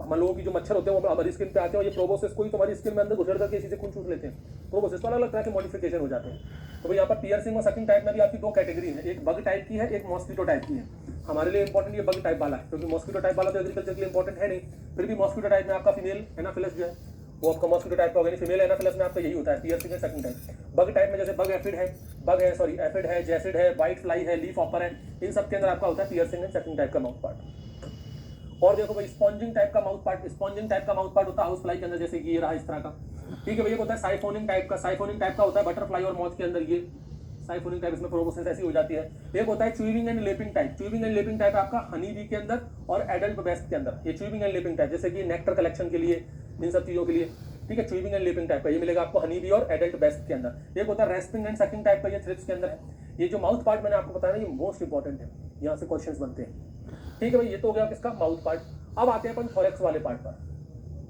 हम लोगों की जो मच्छर होते हैं वो हमारी स्किन पे आते हैं और ये प्रोबोसिस को ही तुम्हारी स्किन में अंदर घुसड़ करके इसी से खून चूस लेते हैं। प्रोबोसिस तो अलग अलग तरह के मॉडिफिकेशन हो जाते हैं। तो भाई यहाँ पर पियर्सिंग और सकिंग टाइप में भी आपकी दो कैटेगरी है, एक बग टाइप की है, एक मॉस्किटो टाइप की है। हमारे लिए इंपॉर्टेंट ये बग टाइप वाला है, क्योंकि मॉस्किटो टाइप वाला तो एग्रीकल्चर के लिए इंपॉर्टेंट है नहीं। फिर भी मॉस्किटो टाइप में आपका फीमेल एनाफिलस जो है वो आपका मॉस्किटो टाइप का होगा, फीमेल एनाफिलस में आपका यही होता है, piercing and sucking type. Bug type में जैसे बग एफिड है, एफिड है, जैसिड है, वाइट फ्लाई है, लीफ ऑपर है, इन सब के अंदर आपका होता है पियर्सिंग एंड सकिंग टाइप का माउथ पार्ट। और देखो भाई स्पॉन्जिंग टाइप का माउथ पार्ट, स्पॉन्जिंग टाइप का माउथ पार्ट होता है हाउस फ्लाई के अंदर, जैसे कि ये रहा इस तरह का। ठीक है भैया, होता है साइफोनिंग टाइप का, साइफोनिंग टाइप का होता है बटरफ्लाई और मॉथ के अंदर, ये साइफोनिंग टाइप, इसमें प्रोबोसिस ऐसी हो जाती है। एक होता है chewing and lapping type, chewing and lapping type आपका हनी बी के अंदर और एडल्ट बेस्ट के अंदर, ये च्यूइंग एंड लेपिंग टाइप, जैसे कि नेक्टर कलेक्शन के लिए, इन सब चीजों के लिए। ठीक है, च्यूइंग एंड लेपिंग टाइप का ये मिलेगा आपको हनी बी और एडल्ट बेस्ट के अंदर। एक होता है रेस्पिंग एंड सकिंग टाइप का, ये थ्रिप्स के अंदर है। ये जो माउथ पार्ट मैंने आपको बताया ना, ये मोस्ट इंपॉर्टेंट है, यहाँ से क्वेश्चंस बनते हैं। ठीक है भाई, ये तो हो गया किसका माउथ पार्ट। अब आते हैं अपन थोरेक्स वाले पार्ट पर।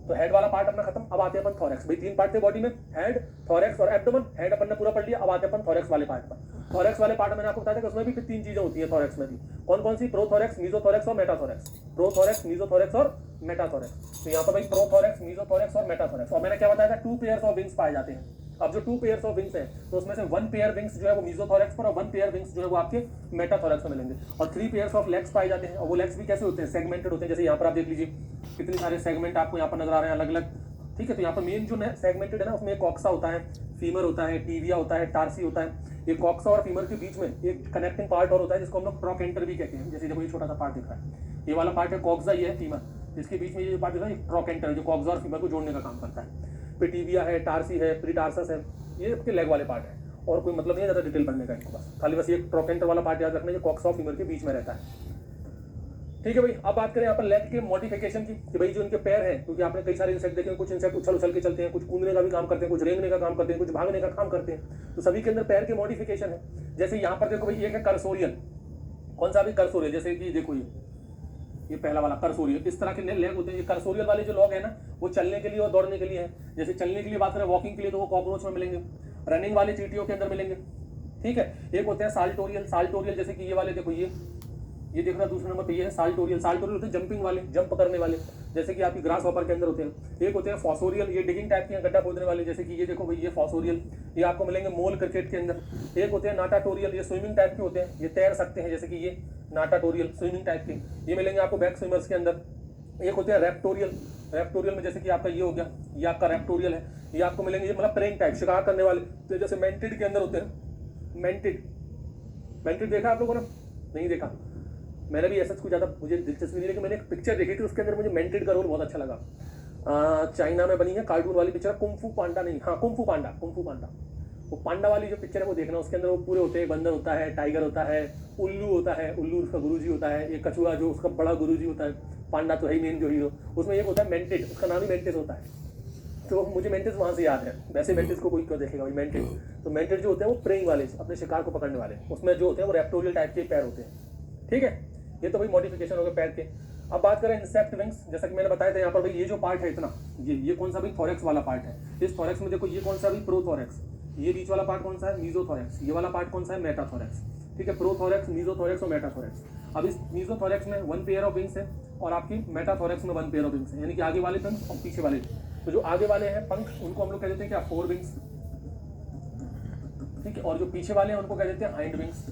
तो हेड वाला पार्ट अपना खत्म, अब आते हैं अपन थोरेक्स। भाई तीन पार्ट थे बॉडी में, हेड, थोरेक्स और एब्डोमेन। हेड अपन ने पूरा पढ़ लिया, अब आते हैं अपन थोरेक्स वाले पार्ट पर। थोरेक्स वाले पार्ट मैंने आपको बताया था कि उसमें भी फिर तीन चीजें होती हैं थोरेक्स में भी। कौन कौन सी? प्रोथोरेक्स, मीजोथोरेक्स और मेटाथोरेक्स। प्रोथोरेक्स, मीजोथोरेक्स और मेटाथोरेक्स। तो यहाँ पर भाई प्रोथोरेक्स, मीजोथोरेक्स और मेटाथोरेक्स। और मैंने क्या बताया था, 2 पेयर्स ऑफ विंग्स पाए जाते हैं। अब जो 2 पेयर्स ऑफ विंग्स है, तो उसमें से 1 पेयर विंग्स जो है वो मीजोथोरेक्स पर और 1 पेयर विंग्स जो है वो आपके मेटाथोरेक्स में मिलेंगे। और 3 पेयर्स ऑफ लेग्स पाए जाते हैं, और वो लेग्स भी कैसे होते हैं? सेगमेंटेड होते हैं। जैसे यहाँ पर आप देख लीजिए कितने सारे सेगमेंट आपको यहाँ पर नजर आ रहे हैं अलग अलग। ठीक है, तो यहाँ पर मेन जो सेगमेंटेड है ना, उसमें एक कॉक्सा होता है, फीमर होता है, टीविया होता है, टार्सी होता है। ये कॉक्सा और फीमर के बीच में एक कनेक्टिंग पार्ट और होता है, जिसको हम लोग ट्रोकेंटर भी कहते हैं। जैसे देखो ये छोटा सा पार्ट दिख रहा है, ये वाला पार्ट है कॉक्सा, ये है फीमर, जिसके बीच में ये पार्ट दिख रहा है ट्रोकेंटर है, जो कॉक्सा और फीमर को जोड़ने का काम करता है। फिर टीविया है, टार्सी है, प्रीटार्सस है, ये आपके लेग वाले पार्ट है। और कोई मतलब नहीं है ज़्यादा डिटेल पढ़ने का इनको, बस खाली बस ये ट्रोकेंटर वाला पार्ट याद रखना है, कॉक्सा और फीमर के बीच में रहता है। ठीक है भाई, अब बात करें यहाँ पर लेग के मॉडिफिकेशन की, कि भाई जो इनके पैर हैं, क्योंकि आपने कई सारे इंसेक्ट देखे हैं, कुछ इंसेक्ट उछल उछल के चलते हैं, कुछ कूदने का भी काम करते हैं, कुछ रेंगने का काम करते हैं, कुछ भागने का काम करते हैं। तो सभी के अंदर पैर के मॉडिफिकेशन है। जैसे यहाँ पर देखो भाई, एक है कर्सोरियल। कौन सा भी? कर्सोरियल। जैसे कि देखो ये पहला वाला कर्सोरियल, इस तरह के लेग होते हैं। ये कर्सोरियल वाले जो लोग हैं ना, वो चलने के लिए और दौड़ने के लिए हैं। जैसे चलने के लिए बात करें, वॉकिंग के लिए, तो वो कॉकरोच में मिलेंगे, रनिंग वाले चींटियों के अंदर मिलेंगे। ठीक है, एक होते हैं साल्टोरियल। साल्टोरियल जैसे कि ये वाले देखो, ये देख रहा दूसरे नंबर पे, ये है साल्टोरियल। साल्टोरियल होते हैं जंपिंग वाले, जंप करने वाले, जैसे कि आपकी ग्रास हॉपर के अंदर होते हैं। एक होते हैं फॉसोरियल, ये डिगिंग टाइप के गड्ढा खोदने वाले, जैसे कि ये देखो भाई, ये फॉसोरियल, ये आपको मिलेंगे मोल क्रिकेट के अंदर। एक होते हैं नाटाटोरियल, ये स्विमिंग टाइप के होते हैं, ये तैर सकते हैं, जैसे कि ये नाटाटोरियल स्विमिंग टाइप के, ये मिलेंगे आपको बैक स्विमर्स के अंदर। एक होते हैं रेप्टोरियल। रेप्टोरियल में जैसे कि आपका ये हो गया, ये आपका रेप्टोरियल है, ये आपको मिलेंगे, ये मतलब प्रेइंग टाइप, शिकार करने वाले। तो जैसे मेंटिड के अंदर होते हैं, मेंटिड देखा आप लोगों ने? नहीं देखा? मैंने भी ऐसा कुछ ज़्यादा मुझे दिलचस्पी नहीं, लेकिन मैंने एक पिक्चर देखी थी, उसके अंदर मुझे मेंटिड का रोल बहुत अच्छा लगा। चाइना में बनी है कार्टून वाली पिक्चर, कुंफू पांडा नहीं, हाँ कुंफू पांडा। वो पांडा वाली जो पिक्चर है वो देखना, उसके अंदर वो पूरे होते हैं, बंदर होता है, टाइगर होता है, उल्लू होता है, उल्लू उसका गुरुजी होता है, एक कछुआ जो उसका बड़ा गुरुजी होता है, पांडा तो है ही मेन जो हीरो। उसमें एक होता है मेंटिड, उसका नाम ही मेंटिस होता है। तो मुझे मेंटिस वहाँ से याद है। वैसे मेंटिस को कोई क्यों देखेगा भाई, मेंटिड। तो मेंटिड जो होते हैं वो प्रेइंग वाले, अपने शिकार को पकड़ने वाले, उसमें जो होते हैं वो रेप्टोरियल टाइप के पैर होते हैं। ठीक है, ये तो भाई मॉडिफिकेशन हो गए पैर के। अब बात करें इंसेक्ट विंग्स, जैसा कि मैंने बताया था यहाँ पर भाई, ये जो पार्ट है इतना, ये कौन सा भी थोरेक्स वाला पार्ट है। इस थोरेक्स में देखो, ये कौन सा भी प्रोथोरेक्स, ये बीच वाला पार्ट कौन सा है? मीजोथोरेक्स। ये वाला पार्ट कौन सा है? मेटाथोरेक्स। ठीक है, प्रोथोरेक्स, मीजोथोरेक्स और मेटाथोरेक्स। अब इस मीजोथोरेक्स में 1 पेयर ऑफ विंग्स है, और आपकी मेटाथोरेक्स में 1 पेयर ऑफ विंग्स है, यानी कि आगे वाले पंख और पीछे वाले। तो जो आगे वाले हैं पंख, उनको हम लोग कह देते हैं क्या? 4 विंग्स। ठीक है, और जो पीछे वाले हैं उनको कह देते हैं हाइंड विंग्स।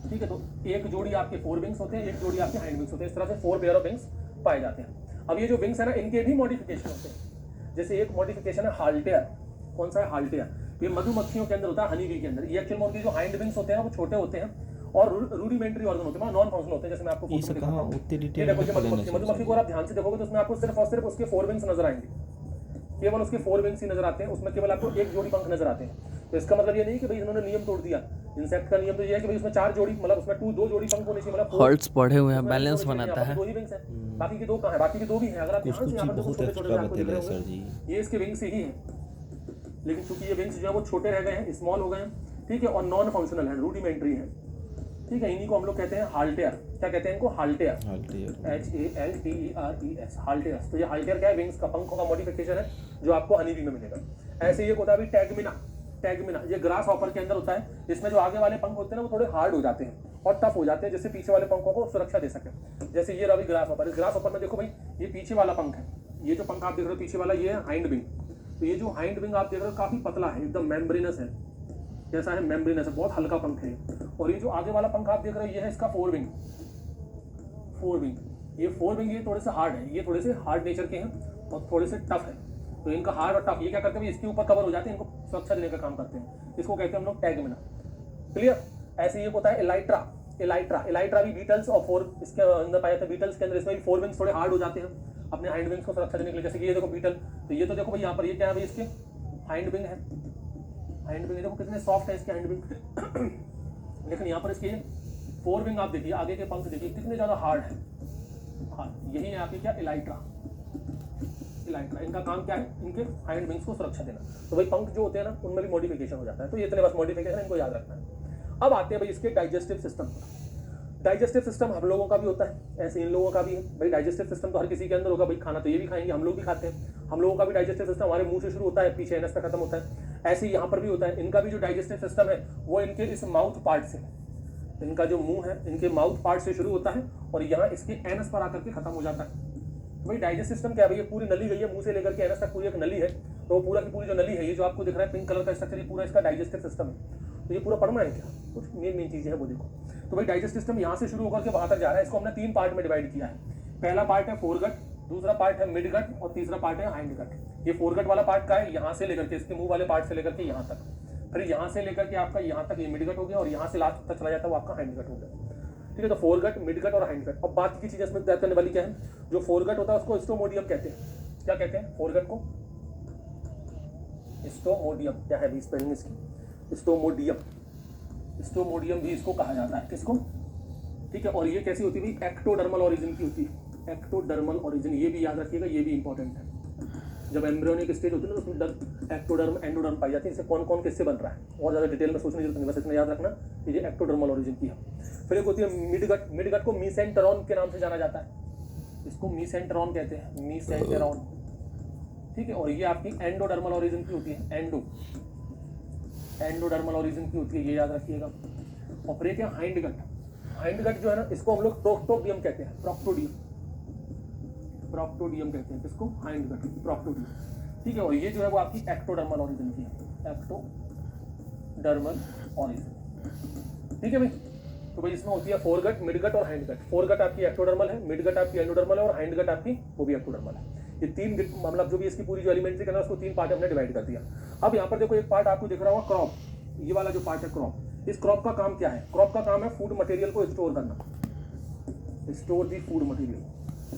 ठीक है, तो एक जोड़ी आपके 4 विंग्स होते हैं, एक जोड़ी आपके हाइंड विंग्स होते हैं। इस तरह से 4 पेयर ऑफ विंग्स पाए जाते हैं। अब ये जो विंग्स है ना, इनके भी मॉडिफिकेशन होते हैं। जैसे एक मॉडिफिकेशन है हाल्टेयर। कौन सा है? हाल्टेयर। ये मधुमक्खियों के अंदर होता है, हनी बी के अंदर। ये एक्चुअल में उनके जो हाइंड विंग्स होते हैं वो छोटे होते हैं और रूडिमेंट्री ऑर्गन होते हैं, नॉन फंक्शनल होते हैं। जैसे मैं आपको फोटो दिखाता हूं, मधुमक्खी को आप ध्यान से देखोगे तो उसमें आपको सिर्फ और सिर्फ उसके 4 विंग्स नजर आएंगे, केवल उसके 4 विंग्स ही नजर आते हैं। उसमें केवल आपको एक जोड़ी पंख नजर आते हैं। तो इसका मतलब ये नहीं कि भाई इन्होंने नियम तोड़ दिया। इंसेक्ट का नियम तो ये है कि भाई उसमें 4 जोड़ी, मतलब उसमें 2 जोड़ी पंख होने चाहिए, मतलब हॉल्ट्स पढ़े हुए हैं, बैलेंस बनाता है। 2 ही विंग्स हैं, बाकी के 2 कहाँ है? बाकी के 2 भी हैं। अगर आप ध्यान से यहाँ पर बहुत एक्स्ट्रा बतेला सर जी, ये इसके विंग्स ही हैं, लेकिन चूंकि ये विंग्स जो है वो छोटे रह गए हैं, स्मॉल हो गए हैं। ठीक है, और नॉन फंक्शनल है, रूडिमेंट्री है। ठीक है, इन्हीं को हम लोग कहते हैं हाल्टेयर। क्या कहते हैं इनको? हाल्टेयर, HALTERES, हाल्टेयर्स। तो ये हाल्टेयर क्या है? विंग्स का, पंखों का मॉडिफिकेशन है, जो आपको हनी बी में मिलेगा। ऐसे ये होता है टैगमिना। टैगमिना ये ग्रास हॉपर के अंदर होता है, जिसमें जो आगे वाले पंख होते हैं ना वो थोड़े हार्ड हो जाते हैं और टफ हो जाते हैं, जिससे पीछे वाले पंखों को सुरक्षा दे सके। जैसे ये रवि ग्रास हॉपर, इस ग्रास हॉपर में देखो भाई, ये पीछे वाला पंख है, ये जो पंख आप देख रहे हो पीछे वाला, ये है हाइंड विंग। तो ये जो हाइंड विंग आप देख रहे हो काफी पतला है, एकदम मेम्ब्रेनस है। कैसा है? मेम्ब्रेनस है, बहुत हल्का पंख है। और ये जो आगे वाला पंख आप देख रहे हो ये है इसका फोर विंग। ये फोर विंग ये थोड़े से हार्ड है, ये थोड़े से हार्ड नेचर के हैं और थोड़े से टफ है। तो इनका हार्ड और टफ ये क्या करते हैं, इसके ऊपर कवर हो जाते हैं, इनको सुरक्षा देने का काम करते हैं। इसको कहते हैं हम लोग टैगमिना। क्लियर? ऐसे ये होता है एलाइट्रा भी बीटल्स और फोर इसके अंदर पाए जाते हैं। बीटल्स के अंदर इसमें भी फोर विंग्स थोड़े हार्ड हो जाते हैं अपने हाइंड विंग्स को सुरक्षा देने के लिए। जैसे कि ये देखो बीटल, तो ये तो देखो भाई यहाँ पर ये क्या है भाई, इसके हाइंड विंग है। हाइंड विंग देखो कितने सॉफ्ट है इसके हाइंड विंग। लेकिन यहाँ पर इसके फोर विंग आप देखिए, आगे के पंख देखिए कितने ज्यादा हार्ड है। हाँ, यही है आपके क्या एलाइट्रा। इनका काम क्या है? इनके हाइंड विंग्स को सुरक्षा देना। तो भाई पंख जो होते हैं ना उनमें भी मॉडिफिकेशन हो जाता है। तो ये इतने बस मॉडिफिकेशन, इनको याद रखना है। अब आते हैं भाई इसके डाइजेस्टिव सिस्टम। डाइजेस्टिव सिस्टम हम लोगों का भी होता है, ऐसे इन लोगों का भी है। भाई डाइजेस्टिव सिस्टम तो हर किसी के अंदर होगा भाई, खाना तो ये भी खाएंगे, हम लोग भी खाते हैं। हम लोगों का भी डाइजेस्टिव सिस्टम हमारे मुंह से शुरू होता है, पीछे एनस पे खत्म होता है। ऐसे ही यहाँ पर भी होता है। इनका भी जो डाइजेस्टिव सिस्टम है वो इनके इस माउथ पार्ट से, इनका जो मुंह है इनके माउथ पार्ट से शुरू होता है और यहाँ इसके एनस पर आकर के खत्म हो जाता है। भाई डाइजेस्टिव सिस्टम क्या है? ये पूरी नली गई है मुंह से लेकर के एनस तक, पूरी एक नली है। तो पूरा की पूरी जो नली है, ये जो आपको दिख रहा है पिंक कलर का स्ट्रक्चर, ये पूरा इसका डाइजेस्टिव सिस्टम है। तो ये पूरा पढ़ना है क्या? कुछ मेन चीजें हैं वो देखो। तो भाई डाइजेस्टिव सिस्टम यहाँ से शुरू होकर के वहां तक जा रहा है। इसको हमने 3 पार्ट में डिवाइड किया है। पहला पार्ट है फोरगट, दूसरा पार्ट है मिड गट और तीसरा पार्ट है हाइंड गट। ये फोरगट वाला पार्ट का है, यहाँ से लेकर के इसके मुंह वाले पार्ट से लेकर के यहाँ तक, फिर यहाँ से लेकर के आपका यहाँ तक ये मिड गट हो गया और यहाँ से लास्ट तक चला जाता है वो आपका हाइंड गट हो गया। ठीक है, तो फोरगट, मिडगट और हाइंड गट। अब बाकी की चीजें इसमें तय करने वाली क्या है? जो फोरगट होता है उसको स्टोमोडियम कहते हैं। क्या कहते हैं फोरगट को? स्टोमोडियम। क्या है भी स्पेलिंग इसकी? स्टोमोडियम। स्टोमोडियम भी इसको कहा जाता है। किसको? ठीक है, और ये कैसी होती है? एक्टोडर्मल ओरिजिन की होती है। एक्टोडर्मल ओरिजिन, ये भी याद रखिएगा, ये भी इंपॉर्टेंट है। जब एम्ब्रियोनिक स्टेज होती है ना तो उसमें एक्टोडर्म एंडोडर्म पाई जाती है। इससे कौन कौन किससे बन रहा है और ज्यादा डिटेल में सोचने की जरूरत नहीं, बस इतना याद रखना कि ये एक्टोडर्मल ओरिजिन की है। फिर एक होती है मिडगट। मिडगट को मीसेंटेरॉन के नाम से जाना जाता है। इसको मीसेंटेरॉन कहते हैं, मीसेंटेरॉन। ठीक है, और ये आपकी एंडोडर्मल ओरिजिन की होती है। एंडोडर्मल ओरिजिन की होती है, ये याद रखिएगा। और फिर एक है हाइंड गट। हाइंड गट जो है ना इसको हम लोग प्रोक्टोडियम कहते हैं। प्रोक्टोडियम कहते हैं किसको? Hind gut, proctodeum. ठीक है, और ये जो है वो आपकी एक्टोडर्मल ओरिजिन की है। Ectodermal origin. ठीक है भाई, तो भाई इसमें होती है फोरगट, मिडगट और हाइंड गट। फोरगट आपकी एक्टोडर्मल है, मिडगट आपकी एंडोडर्मल है और हाइंड गट आपकी वो भी एक्टोडर्मल है। ये 3 मतलब जो भी इसकी पूरी जो एलिमेंट्री करना है उसको 3 पार्ट हमने डिवाइड कर दिया। अब यहाँ पर देखो एक पार्ट आपको दिख रहा होगा क्रॉप। ये वाला जो पार्ट है क्रॉप, इस क्रॉप का काम क्या है? क्रॉप का काम है फूड मटेरियल को स्टोर करना, स्टोर दी फूड मटेरियल।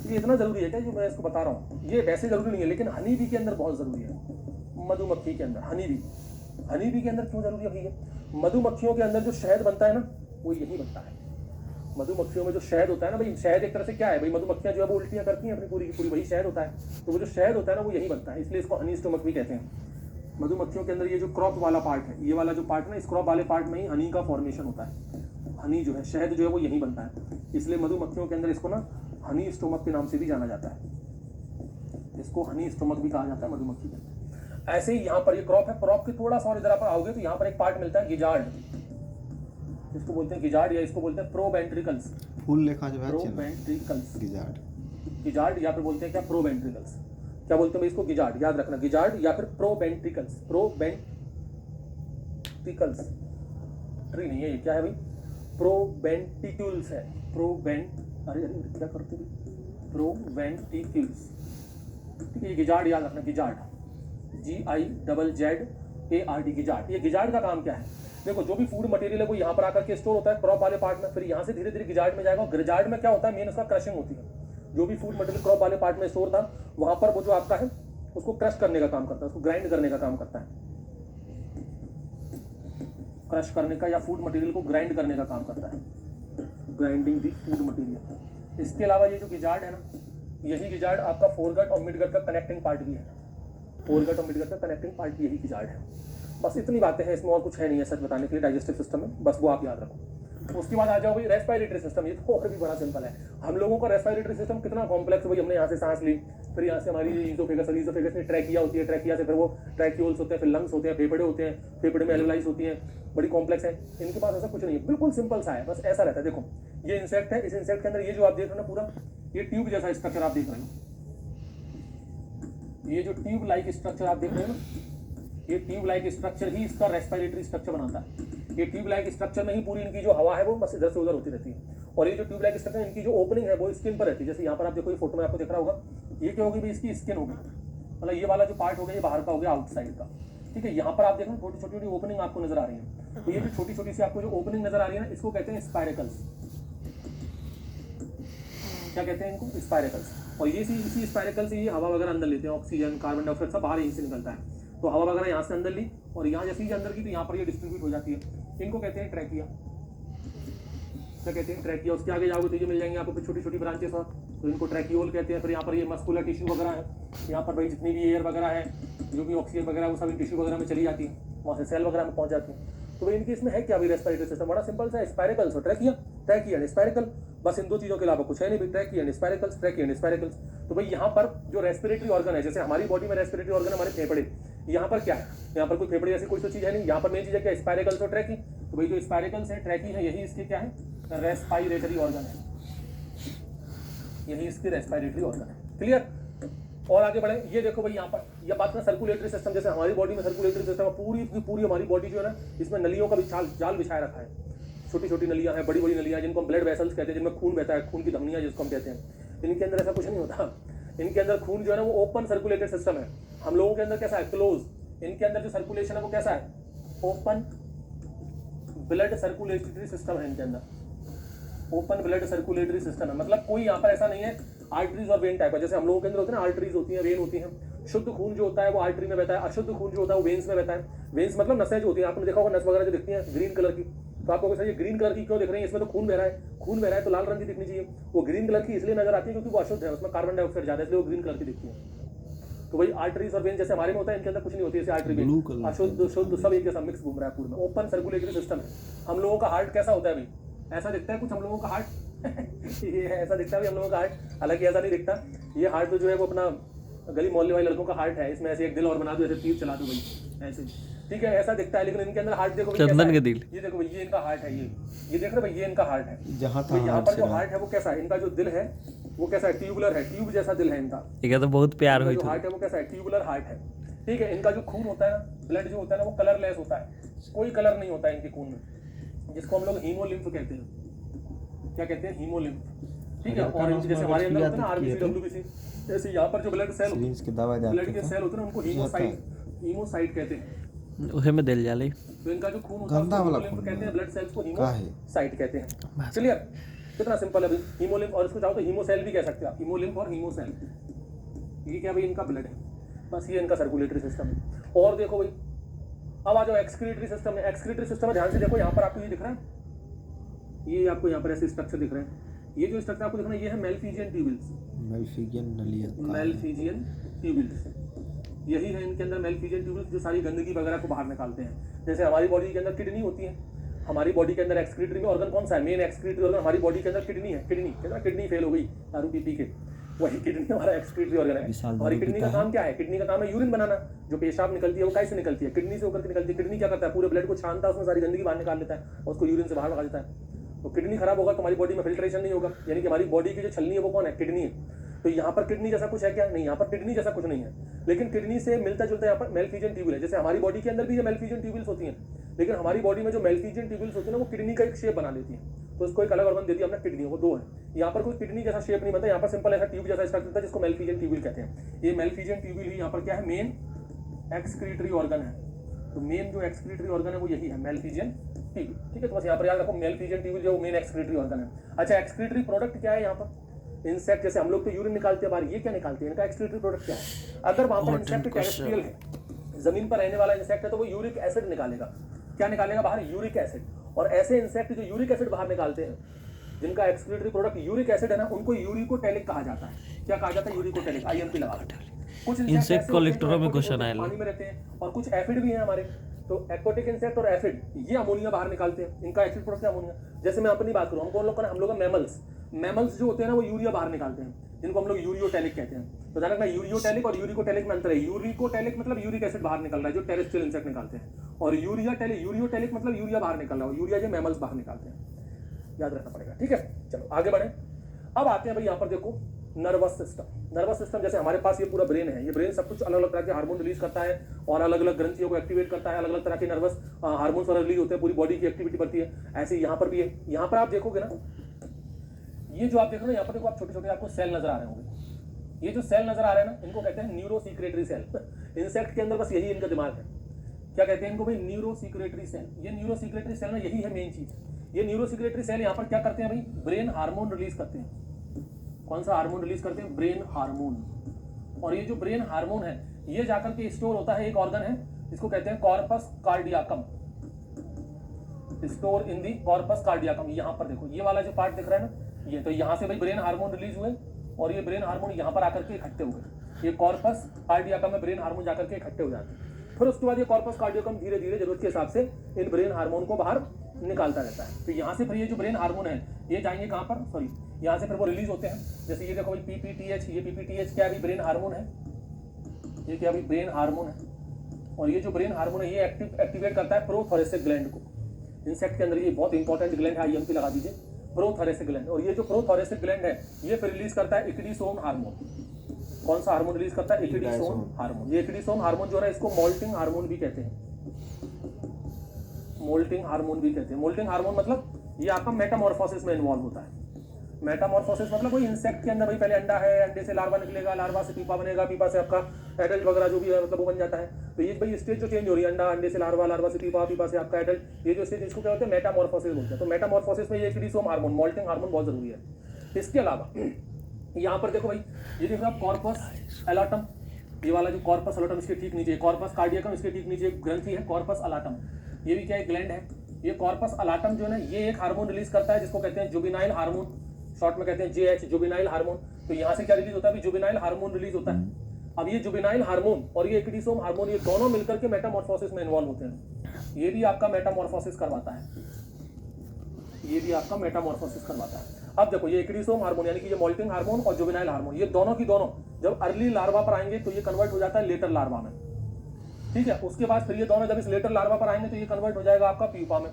ये इतना जरूरी है क्या जो मैं इसको बता रहा हूँ? ये वैसे जरूरी नहीं है लेकिन हनी बी के अंदर बहुत जरूरी है। मधुमक्खी के अंदर हनी बी के अंदर क्यों जरूरी है भैया? मधुमक्खियों के अंदर जो शहद बनता है ना वो यही बनता है। मधुमक्खियों में जो शहद होता है ना भाई, शहद एक तरह से क्या है भाई, मधुमक्खियां जो है वो उल्टियां करती हैं अपनी पूरी की पूरी, वही शहद होता है। तो वो जो शहद होता है ना वो यही बनता है, इसलिए इसको हनी स्टोमक भी कहते हैं। मधुमक्खियों के अंदर ये जो क्रॉप वाला पार्ट है, ये वाला जो पार्ट है ना, इस क्रॉप वाले पार्ट में ही हनी का फॉर्मेशन होता है। हनी जो है, शहद जो है वो यही बनता है, इसलिए मधुमक्खियों के अंदर इसको ना हनी स्टोमक के नाम से भी जाना जाता है। इसको हनी स्टोमक भी कहा जाता है मधुमक्खी के अंदर। ऐसे ही यहाँ पर ये क्रॉप है, क्रॉप के थोड़ा सा और इधर आप आओगे तो यहाँ पर एक पार्ट मिलता है गिजार्ड। इसको बोलते हैं गिजार्ड या इसको बोलते हैं प्रोवेंट्रिकल्स। फूल लेखा जो है प्रोवेंट्रिकल्स, गिजार्ड या फिर बोलते हैं क्या प्रोवेंट्रिकल्स। क्या बोलते हैं भाई इसको? गिजार्ड। याद रखना, गिजार्ड या फिर प्रोवेंट्रिकल्स। प्रोवेंट्रिकल्स ट्री नहीं है ये, क्या है भाई? प्रोवेंटिक्यूल्स है। अरे क्या करते हैं? प्रोवेंटिक्यूल्स। ठीक है, ये गिजार्ड याद रखना, गिजार्ड, GIZZARD, गिजार्ड। ये गिजार्ड का काम क्या है? देखो जो भी फूड मटेरियल है वो यहाँ पर आकर के स्टोर होता है क्रॉप वाले पार्ट में, फिर यहाँ से धीरे धीरे गिजार्ड में जाएगा। गिजार्ड में क्या होता है? मेन उसका क्रशिंग होती है। जो भी फूड मटेरियल क्रॉप वाले पार्ट में स्टोर था वहां पर वो जो आपका है उसको क्रश करने का काम करता है, उसको ग्राइंड करने का काम करता है। क्रश करने का या फूड मटेरियल को ग्राइंड करने का काम करता है, ग्राइंडिंग दी फूड मटेरियल। इसके अलावा ये जो गिजार्ड है ना, यही गिजार्ड आपका फोरगट और मिडगट का कनेक्टिंग पार्ट भी है। फोरगट और मिडगट का कनेक्टिंग पार्ट यही गिजार्ड है। बस इतनी बातें हैं, इसमें और कुछ है नहीं है सच बताने के लिए डाइजेस्टिव सिस्टम में, बस वो आप याद रखो। उसके बाद आ जाओ भाई रेस्पिरेटरी सिस्टम। ये तो और भी बड़ा सिंपल है। हम लोगों का रेस्पिरेटरी सिस्टम कितना कॉम्प्लेक्स है भाई। हमने यहाँ से सांस ली, फिर यहाँ से हमारी ईजोफेगस में ट्रैकिया होती है, ट्रैकिया से फिर वो ट्रैक्यूल्स होते हैं, फिर लंग्स होते हैं, फेफड़े होते हैं, फेफड़े में एल्वेलाइज होती हैं। बड़ी कॉम्प्लेक्स है, इनके पास ऐसा कुछ नहीं है, बिल्कुल सिंपल सा है, बस ऐसा रहता है। देखो ये इंसेक्ट है, इस इंसेक्ट के अंदर ये जो आप देख रहे हो ना पूरा ये ट्यूब जैसा स्ट्रक्चर आप देख रहे हो, ये जो ट्यूब लाइक स्ट्रक्चर आप देख रहे हो ना, ये ट्यूब लाइक स्ट्रक्चर ही इसका रेस्पिरेटरी स्ट्रक्चर बनाता है। ये ट्यूब लाइक स्ट्रक्चर में ही पूरी इनकी जो हवा है वो बस इधर से उधर होती रहती है। और ये जो ट्यूब लाइक स्ट्रक्चर इनकी जो ओपनिंग है वो स्किन पर रहती है। जैसे यहाँ पर आप देखो, ये फोटो में आपको दिख रहा होगा, ये क्या होगी भाई, इसकी स्किन होगी, मतलब ये वाला जो पार्ट हो गया ये बाहर का हो गया, आउटसाइड का। ठीक है, यहाँ पर आप देखो छोटी छोटी ओपनिंग आपको नजर आ रही है। तो ये जो छोटी छोटी सी आपको जो ओपनिंग नजर आ रही है ना, इसको कहते हैं स्पाइरेकल्स। क्या कहते हैं इनको? स्पाइरेकल्स। और ये इसी स्पाइरेकल से ये हवा वगैरह अंदर लेते हैं, ऑक्सीजन, कार्बन डाइऑक्साइड सब बाहर यहीं से निकलता है। तो हवा वगैरह यहाँ से अंदर ली और यहाँ जैसे ही अंदर की तो यहाँ पर ये डिस्ट्रीब्यूट हो जाती है। इनको कहते हैं ट्रैकिया। क्या कहते हैं? ट्रैकिया। उसके आगे जाओगे तो ये मिल जाएंगे आपको छोटी छोटी ब्रांचेस और, तो इनको ट्रैकियोल कहते हैं। फिर यहाँ पर ये मस्कुलर टिश्यू वगैरह है, यहाँ पर भाई जितनी भी एयर वगैरह है, जो भी ऑक्सीजन वगैरह वो सभी टिश्यू वगैरह में चली जाती है, वहाँ से सेल वगैरह में पहुँच जाती है। तो भाई इनके इसमें है क्या भी रेस्पिरेटरी सिस्टम? बड़ा सिंपल सा, स्पाइरेकल्स और ट्रैकिया, ट्रैकिया एंड स्पाइरेकल, बस इन दो चीज़ों के अलावा कुछ है नहीं भाई। Trachea and spiracles, trachea and spiracles. तो भाई यहाँ पर जो रेस्पिरेटरी ऑर्गन है, जैसे हमारी बॉडी में रेस्पिरेटरी ऑर्गन हमारे फेफड़े, यहाँ पर क्या है? यहाँ पर कोई फेफड़े जैसी कोई तो चीज़ है नहीं। यहाँ पर मेन चीज़ है क्या? स्पाइरेकल्स और ट्रैकी। तो भाई जो स्पाइरेकल्स है, ट्रैकी है, यही इसके क्या है? रेस्पिरेटरी ऑर्गन है, यही इसकी रेस्पिरेटरी ऑर्गन है। क्लियर? और आगे बढ़े, ये देखो भाई यहाँ पर ये बात ना सर्कुलेटरी सिस्टम, जैसे हमारी बॉडी में सर्कुलेटरी सिस्टम है, पूरी की पूरी हमारी बॉडी जो है ना, इसमें नलियों का भी जाल बिछाया रखा है। छोटी छोटी नलियाँ हैं, बड़ी बड़ी नलियाँ जिनको हम ब्लड वेसल्स कहते हैं, जिनमें खून बहता है, खून की धमनियाँ जिसको हम कहते हैं। इनके अंदर ऐसा कुछ नहीं होता। इनके अंदर खून जो है ना वो ओपन सर्कुलेटेड सिस्टम है। हम लोगों के अंदर कैसा है? क्लोज। इनके अंदर जो सर्कुलेशन है वो कैसा है? ओपन ब्लड सर्कुलेटरी सिस्टम है इनके अंदर, ओपन ब्लड सर्कुलेटरी सिस्टम है। मतलब कोई यहाँ पर ऐसा नहीं है आर्टरीज और वेन टाइप का, जैसे हम लोगों के अंदर होते हैं ना, आर्टरीज होती हैं, वेन होती हैं। शुद्ध खून जो होता है वो आर्टरी में बहता है, अशुद्ध खून जो होता है वो वेन्स में बहता है। वेन्स मतलब नसें जो होती हैं, आपने देखा होगा नस वगैरह जो दिखती हैं ग्रीन कलर की, तो आपको ये ग्रीन कलर की क्यों दिख रही है? इसमें तो खून बह रहा है, खून बह रहा है तो लाल रंग की दिखनी चाहिए। वो ग्रीन कलर की इसलिए नजर आती है क्योंकि वो अशुद्ध है, उसमें कार्बन डाइऑक्साइड ज्यादा है, इसलिए वो ग्रीन कलर की दिखती है। तो भाई आर्टरीज और वेन जैसे हमारे में होता है, इनके अंदर कुछ नहीं होती है। आर्टरी वेन अशुद्ध शुद्ध सब एक जैसा मिक्स घूम रहा है पूरे में, ओपन सर्कुलेटरी सिस्टम है। हम लोगों का हार्ट कैसा होता है भाई? ऐसा दिखता है कुछ हम लोगों का हार्ट ये ऐसा दिखता है भाई हम लोगों का हार्ट, हालांकि ऐसा नहीं दिखता। ये हार्ट तो जो है वो अपना गली मोहल्ले वाले लड़कों का हार्ट है, इसमें ऐसे एक दिल और बना दो, ऐसे तीर चला दो भाई, ऐसे ठीक है, ऐसा दिखता है। लेकिन इनके अंदर हार्ट देखो, चंदन के दिल, ये देखो भाई, ये इनका हार्ट है, ये देख रहे भाई, ये इनका हार्ट है। जहाँ था यहाँ पर जो हार्ट है वो कैसा है? इनका जो दिल है वो कैसा है? ट्यूबुलर है, ट्यूब जैसा दिल है इनका। ये तो बहुत प्यार हुई जो थी। हार्ट है वो कैसा है? ट्यूबुलर हार्ट है। ठीक है, इनका जो खून होता है ना, ब्लड जो होता है ना, वो कलरलेस होता है, कोई कलर नहीं होता है इनके खून में, जिसको हम लोग हीमोलिम्फ कहते हैं। क्या कहते हैं? हीमोलिम्फ। ठीक है, और जैसे हमारे अंदर होता है ना आरबीसी, डब्ल्यूबीसी, जैसे यहाँ पर जो ब्लड सेल, ब्लड के सेल होते हैं ना, उनको हीमोसाइट कहते हैं। उसे में दिल जाले। तो इनका जो खून होता है हीमोलिम्फ कहते हैं, ब्लड सेल्स को हीमोसाइट कहते हैं। क्लियर? कितना सिंपल है भाई, हीमोलिम्फ। और इसको चाहो तो हीमोसेल भी कह सकते हो आप, हीमोलिम्फ और हीमोसेल। ये क्या भाई? इनका ब्लड है, बस ये इनका सर्कुलेटरी सिस्टम है। और देखो भाई, अब आ जाओ एक्सक्रीटरी सिस्टम में। एक्सक्रीटरी सिस्टम में ध्यान से देखो, यहाँ पर आपको ये दिख रहा है, ये आपको यहाँ पर ऐसे स्ट्रक्चर दिख रहे हैं। ये जो स्ट्रक्चर आपको दिख रहा है, ये है मेलफिजियन ट्यूबल्स। मेलफिजियन ट्यूबल्स, यही है इनके अंदर मेलफिजियन ट्यूबल्स, जो सारी गंदगी वगैरह को बाहर निकालते हैं। जैसे हमारी बॉडी के अंदर किडनी होती है, हमारी बॉडी के अंदर एक्सक्रीटरी में ऑर्गन कौन सा है? मेन एक्सक्रीटरी ऑर्गन हमारी बॉडी के अंदर किडनी है। किडनी फेल हो गई दारू पी के, वही किडनी हमारा एक्सक्रीटरी ऑर्गन है। हमारी किडनी का काम क्या है? किडनी का काम है यूरिन बनाना। जो पेशाब निकलती है वो कैसे निकलती है? किडनी से होकर के निकलती है। किडनी क्या करता है? पूरे ब्लड को छानता है, उसमें सारी गंदगी बाहर निकाल लेता है और उसको यूरिन से बाहर लगा देता है। तो किडनी खराब होगा तो हमारी बॉडी में फिल्ट्रेशन नहीं होगा, यानी कि हमारी बॉडी की जो छलनी है वो कौन है? किडनी है। तो यहाँ पर किडनी जैसा कुछ है क्या? नहीं, यहाँ पर किडनी जैसा कुछ नहीं है, लेकिन किडनी से मिलता जुलता यहाँ पर मेलफिजियन ट्यूबुल है। जैसे हमारी बॉडी के अंदर भी ये मेलफिजियन ट्यूबल्स होती हैं, लेकिन हमारी बॉडी में जो मेलफिजियन ट्यूबल्स होती है ना, वो किडनी का एक शेप बना लेती है, तो उसको एक अलग ऑर्गन दे दिया हमने, किडनी। वो दो है, यहाँ पर कोई किडनी जैसा शेप नहीं बनता, यहाँ पर सिंपल ऐसा ट्यूब जैसा स्ट्रक्चर होता है, जिसको मेलफिजियन ट्यूबुल कहते हैं। ये मेलफिजियन ट्यूबुल ही यहाँ पर क्या है? मेन एक्सक्रीटरी ऑर्गन है। तो मेन जो एक्सक्रीटरी ऑर्गन है वो यही है, मेलफिजियन ट्यूबुल। ठीक है, तो बस यहाँ पर याद रखो, मेलफिजियन ट्यूबुल जो मेन एक्सक्रीटरी ऑर्गन है। अच्छा, एक्सक्रीटरी प्रोडक्ट क्या है यहाँ पर? इंसेक्ट। जैसे हम लोग तो यूरिन निकालते हैं बाहर, ये क्या निकालते हैं? इनका एक्सक्रीटरी प्रोडक्ट क्या है? अगर वहां पर इंसेक्ट टेरेस्ट्रियल है, जमीन पर रहने वाला इंसेक्ट है, तो वो यूरिक एसिड निकालेगा। क्या निकालेगा बाहर? Uric acid. और ऐसे इंसेक्ट जो यूरिक एसिड बाहर निकालते हैं, जिनका एक्सक्रीटरी प्रोडक्ट यूरिक एसिड है ना, उनको यूरिकोटेलिक कहा जाता है। क्या कहा जाता है? यूरिकोटेलिक। आईएमपी लगा। कुछ इंसेक्ट कलेक्टरों में क्वेश्चन आया, पानी में रहते हैं, और कुछ एसिड भी है हमारे। तो एक्वाटिक इंसेक्ट और एसिड, ये अमोनिया बाहर निकालते हैं। इनका एक्सिड प्रोडक्ट है अमोनिया। जैसे मैं अपनी बात करूँ, हम कौन लोग हम लोग मैमल्स जो होते हैं ना, वो यूरिया बाहर निकालते हैं, जिनको हम लोग यूरियोटेलिक कहते हैं। तो ध्यान रखना, यूरियोटेलिक और यूरिकोटेलिक में अंतर है। यूरिकोटेलिक मतलब यूरिक एसिड बाहर निकल रहा है, जो टेरेस्ट्रियल इंसेक्ट निकालते हैं, और यूरियोटेलिक मतलब यूरिया बाहर निकल रहा है, यूरिया जो मैमल्स बाहर निकालते हैं। याद रखना पड़ेगा। ठीक है, चलो आगे बढ़े। अब आते हैं भाई, यहाँ पर देखो, नर्वस सिस्टम जैसे हमारे पास ये पूरा ब्रेन है, ये ब्रेन सब कुछ अलग अलग तरह के हार्मोन रिलीज करता है और अलग अलग ग्रंथियों को एक्टिवेट करता है, अलग अलग तरह के नर्वस हार्मोन्स वगैरह रिलीज होते हैं, पूरी बॉडी की एक्टिविटी बढ़ती है। ऐसे ही यहाँ पर भी है। यहाँ पर आप देखोगे ना, ये जो आप देख रहे हो यहाँ पर देखो, आप छोटे छोटे आपको सेल नजर आ रहे होंगे। ये जो सेल नजर आ रहे हैं ना, इनको कहते हैं न्यूरो सीक्रेटरी सेल। इंसेक्ट के अंदर बस यही इनका दिमाग है। क्या कहते हैं इनको भाई? Neurosecretory cell. ये न्यूरो सीक्रेटरी सेल ना, यही है मेन चीज। ये न्यूरो सीक्रेटरी सेल यहाँ पर क्या करते हैं भाई? ब्रेन हार्मोन रिलीज करते हैं। कौन सा हार्मोन रिलीज करते हैं? Brain hormone. और ये जो ब्रेन हार्मोन है, ये जाकर के स्टोर होता है, एक ऑर्गन है जिसको कहते हैं corpus cardiacum. Store in the corpus cardiacum. यहाँ पर देखो, ये वाला जो पार्ट दिख रहा है ना, ये तो यहाँ से भाई ब्रेन हार्मोन रिलीज हुए और ये ब्रेन हार्मोन यहाँ पर आकर के इकट्ठे हो गए। ये कॉर्पस कार्डियाकम में ब्रेन हार्मोन जाकर के इकट्ठे हो जाते हैं। फिर उसके बाद ये कॉर्पस कार्डियाकम धीरे धीरे जरूरत के हिसाब से इन ब्रेन हार्मोन को बाहर निकालता रहता है। तो यहाँ से फिर ये जो ब्रेन हार्मोन है, ये जाएंगे कहाँ पर? सॉरी, यहाँ से फिर वो रिलीज होते हैं। जैसे ये देखो भाई पीपीटीएच, ये पीपीटीएच क्या भी ब्रेन हार्मोन है, ये क्या भी ब्रेन हार्मोन है। और ये जो ब्रेन हार्मोन है, ये एक्टिवेट करता है प्रोथोरेसिक ग्लैंड को। इंसेक्ट के अंदर ये बहुत इंपॉर्टेंट ग्लैंड है, आईएमपी लगा दीजिए, प्रोथोरेसिक ग्लैंड। और ये जो प्रोथोरेसिक ग्लैंड है, ये फिर रिलीज करता है इक्डीसोन हार्मोन। कौन सा हार्मोन रिलीज करता है? इक्डीसोन हार्मोन। ये इक्डीसोन हार्मोन जो है, इसको मोल्टिंग हार्मोन भी कहते हैं। मोल्टिंग हार्मोन भी कहते हैं। मोल्टिंग हार्मोन मतलब ये आपका मेटामॉर्फोसिस में इन्वॉल्व होता है। मेटामॉर्फोसिस मतलब वही इंसेक्ट के अंदर भाई पहले अंडा है, अंडे से लार्वा निकलेगा, लार्वा से पीपा बनेगा, पीपा से आपका एडल्ट वगैरह जो भी है, मतलब वो बन जाता है। तो ये भाई स्टेज जो चेंज हो रही है, अंडा, अंडे से लार्वा, लार्वा से पीपा, पीपा से आपका एडल्ट, ये जो स्टेज, इसको क्या होता है? मेटामॉर्फोसिस बोलते हैं। तो मेटामॉर्फोसिस में ये इक्डीसोम हार्मोन, मोल्टिंग हार्मोन बहुत जरूरी है। इसके अलावा यहाँ पर देखो भाई, ये देखो आप कॉर्पस एलाटम, ये वाला जो कॉर्पस एलाटम इसके ठीक नीचे, कॉर्पस कार्डियकम इसके ठीक नीचे ग्रंथि है कॉर्पस एलाटम। ये भी क्या है? ग्लैंड है। ये कॉर्पस एलाटम जो है ना, ये एक हार्मोन रिलीज करता है जिसको कहते हैं जुवेनाइल हार्मोन, शॉर्ट में कहते हैं जेएच, जुवेनाइल हार्मोन। तो यहाँ से क्या रिलीज होता है? जुवेनाइल हार्मोन रिलीज होता है। अब ये जुवेनाइल हार्मोन और ये इक्डीसोम हार्मोन, ये दोनों मिलकर के मेटामॉर्फोसिस में इन्वॉल्व होते हैं। ये भी आपका मेटामॉर्फोसिस करवाता है, ये भी आपका मेटामॉर्फोसिस करवाता है। अब देखो, ये इक्डीसोम हार्मोन यानी कि ये मोल्टिंग हार्मोन और जुवेनाइल हार्मोन, ये दोनों की दोनों जब अर्ली लार्वा पर आएंगे तो ये कन्वर्ट हो जाता है लेटर लार्वा में। ठीक है, उसके बाद फिर ये दोनों जब इस लेटर लार्वा पर आएंगे तो ये कन्वर्ट हो जाएगा आपका प्यूपा में।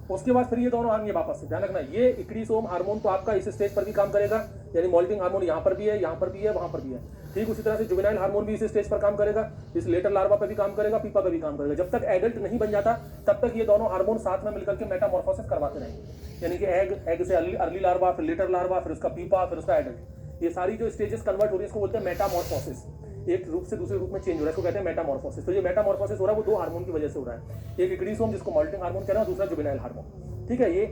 उसके बाद फिर ये दोनों आएंगे वापस से। ध्यान रखना, ये इक्डीसोम हार्मोन तो आपका इस स्टेज पर भी काम करेगा, यानी मोल्टिंग हार्मोन यहाँ पर भी है, यहाँ पर भी है, वहां पर भी है। ठीक उसी तरह से जुवेनाइल हार्मोन भी इस स्टेज पर काम करेगा, इस लेटर लार्वा पर भी काम करेगा, पीपा पर भी काम करेगा। जब तक एडल्ट नहीं बन जाता तब तक ये दोनों हार्मोन साथ में मिलकर के मेटामॉर्फोसिस करवाते रहेंगे। यानी कि एग से अर्ली लार्वा, फिर लेटर लार्वा, फिर उसका पीपा, फिर उसका एडल्ट, ये सारी जो स्टेजेस कन्वर्ट हो रही है इसको बोलते हैं मेटामॉर्फोसिस। एक रूप से दूसरे रूप में चेंज हो रहा है, इसको कहते हैं मेटामॉर्फोसिस। तो ये मेटामॉर्फोसिस हो रहा है वो दो हार्मोन की वजह से हो रहा है। एक इक्डीसोम जिसको मोल्टिंग हार्मोन कह रहे हैं, दूसरा जुवेनाइल हार्मोन। ठीक है, ये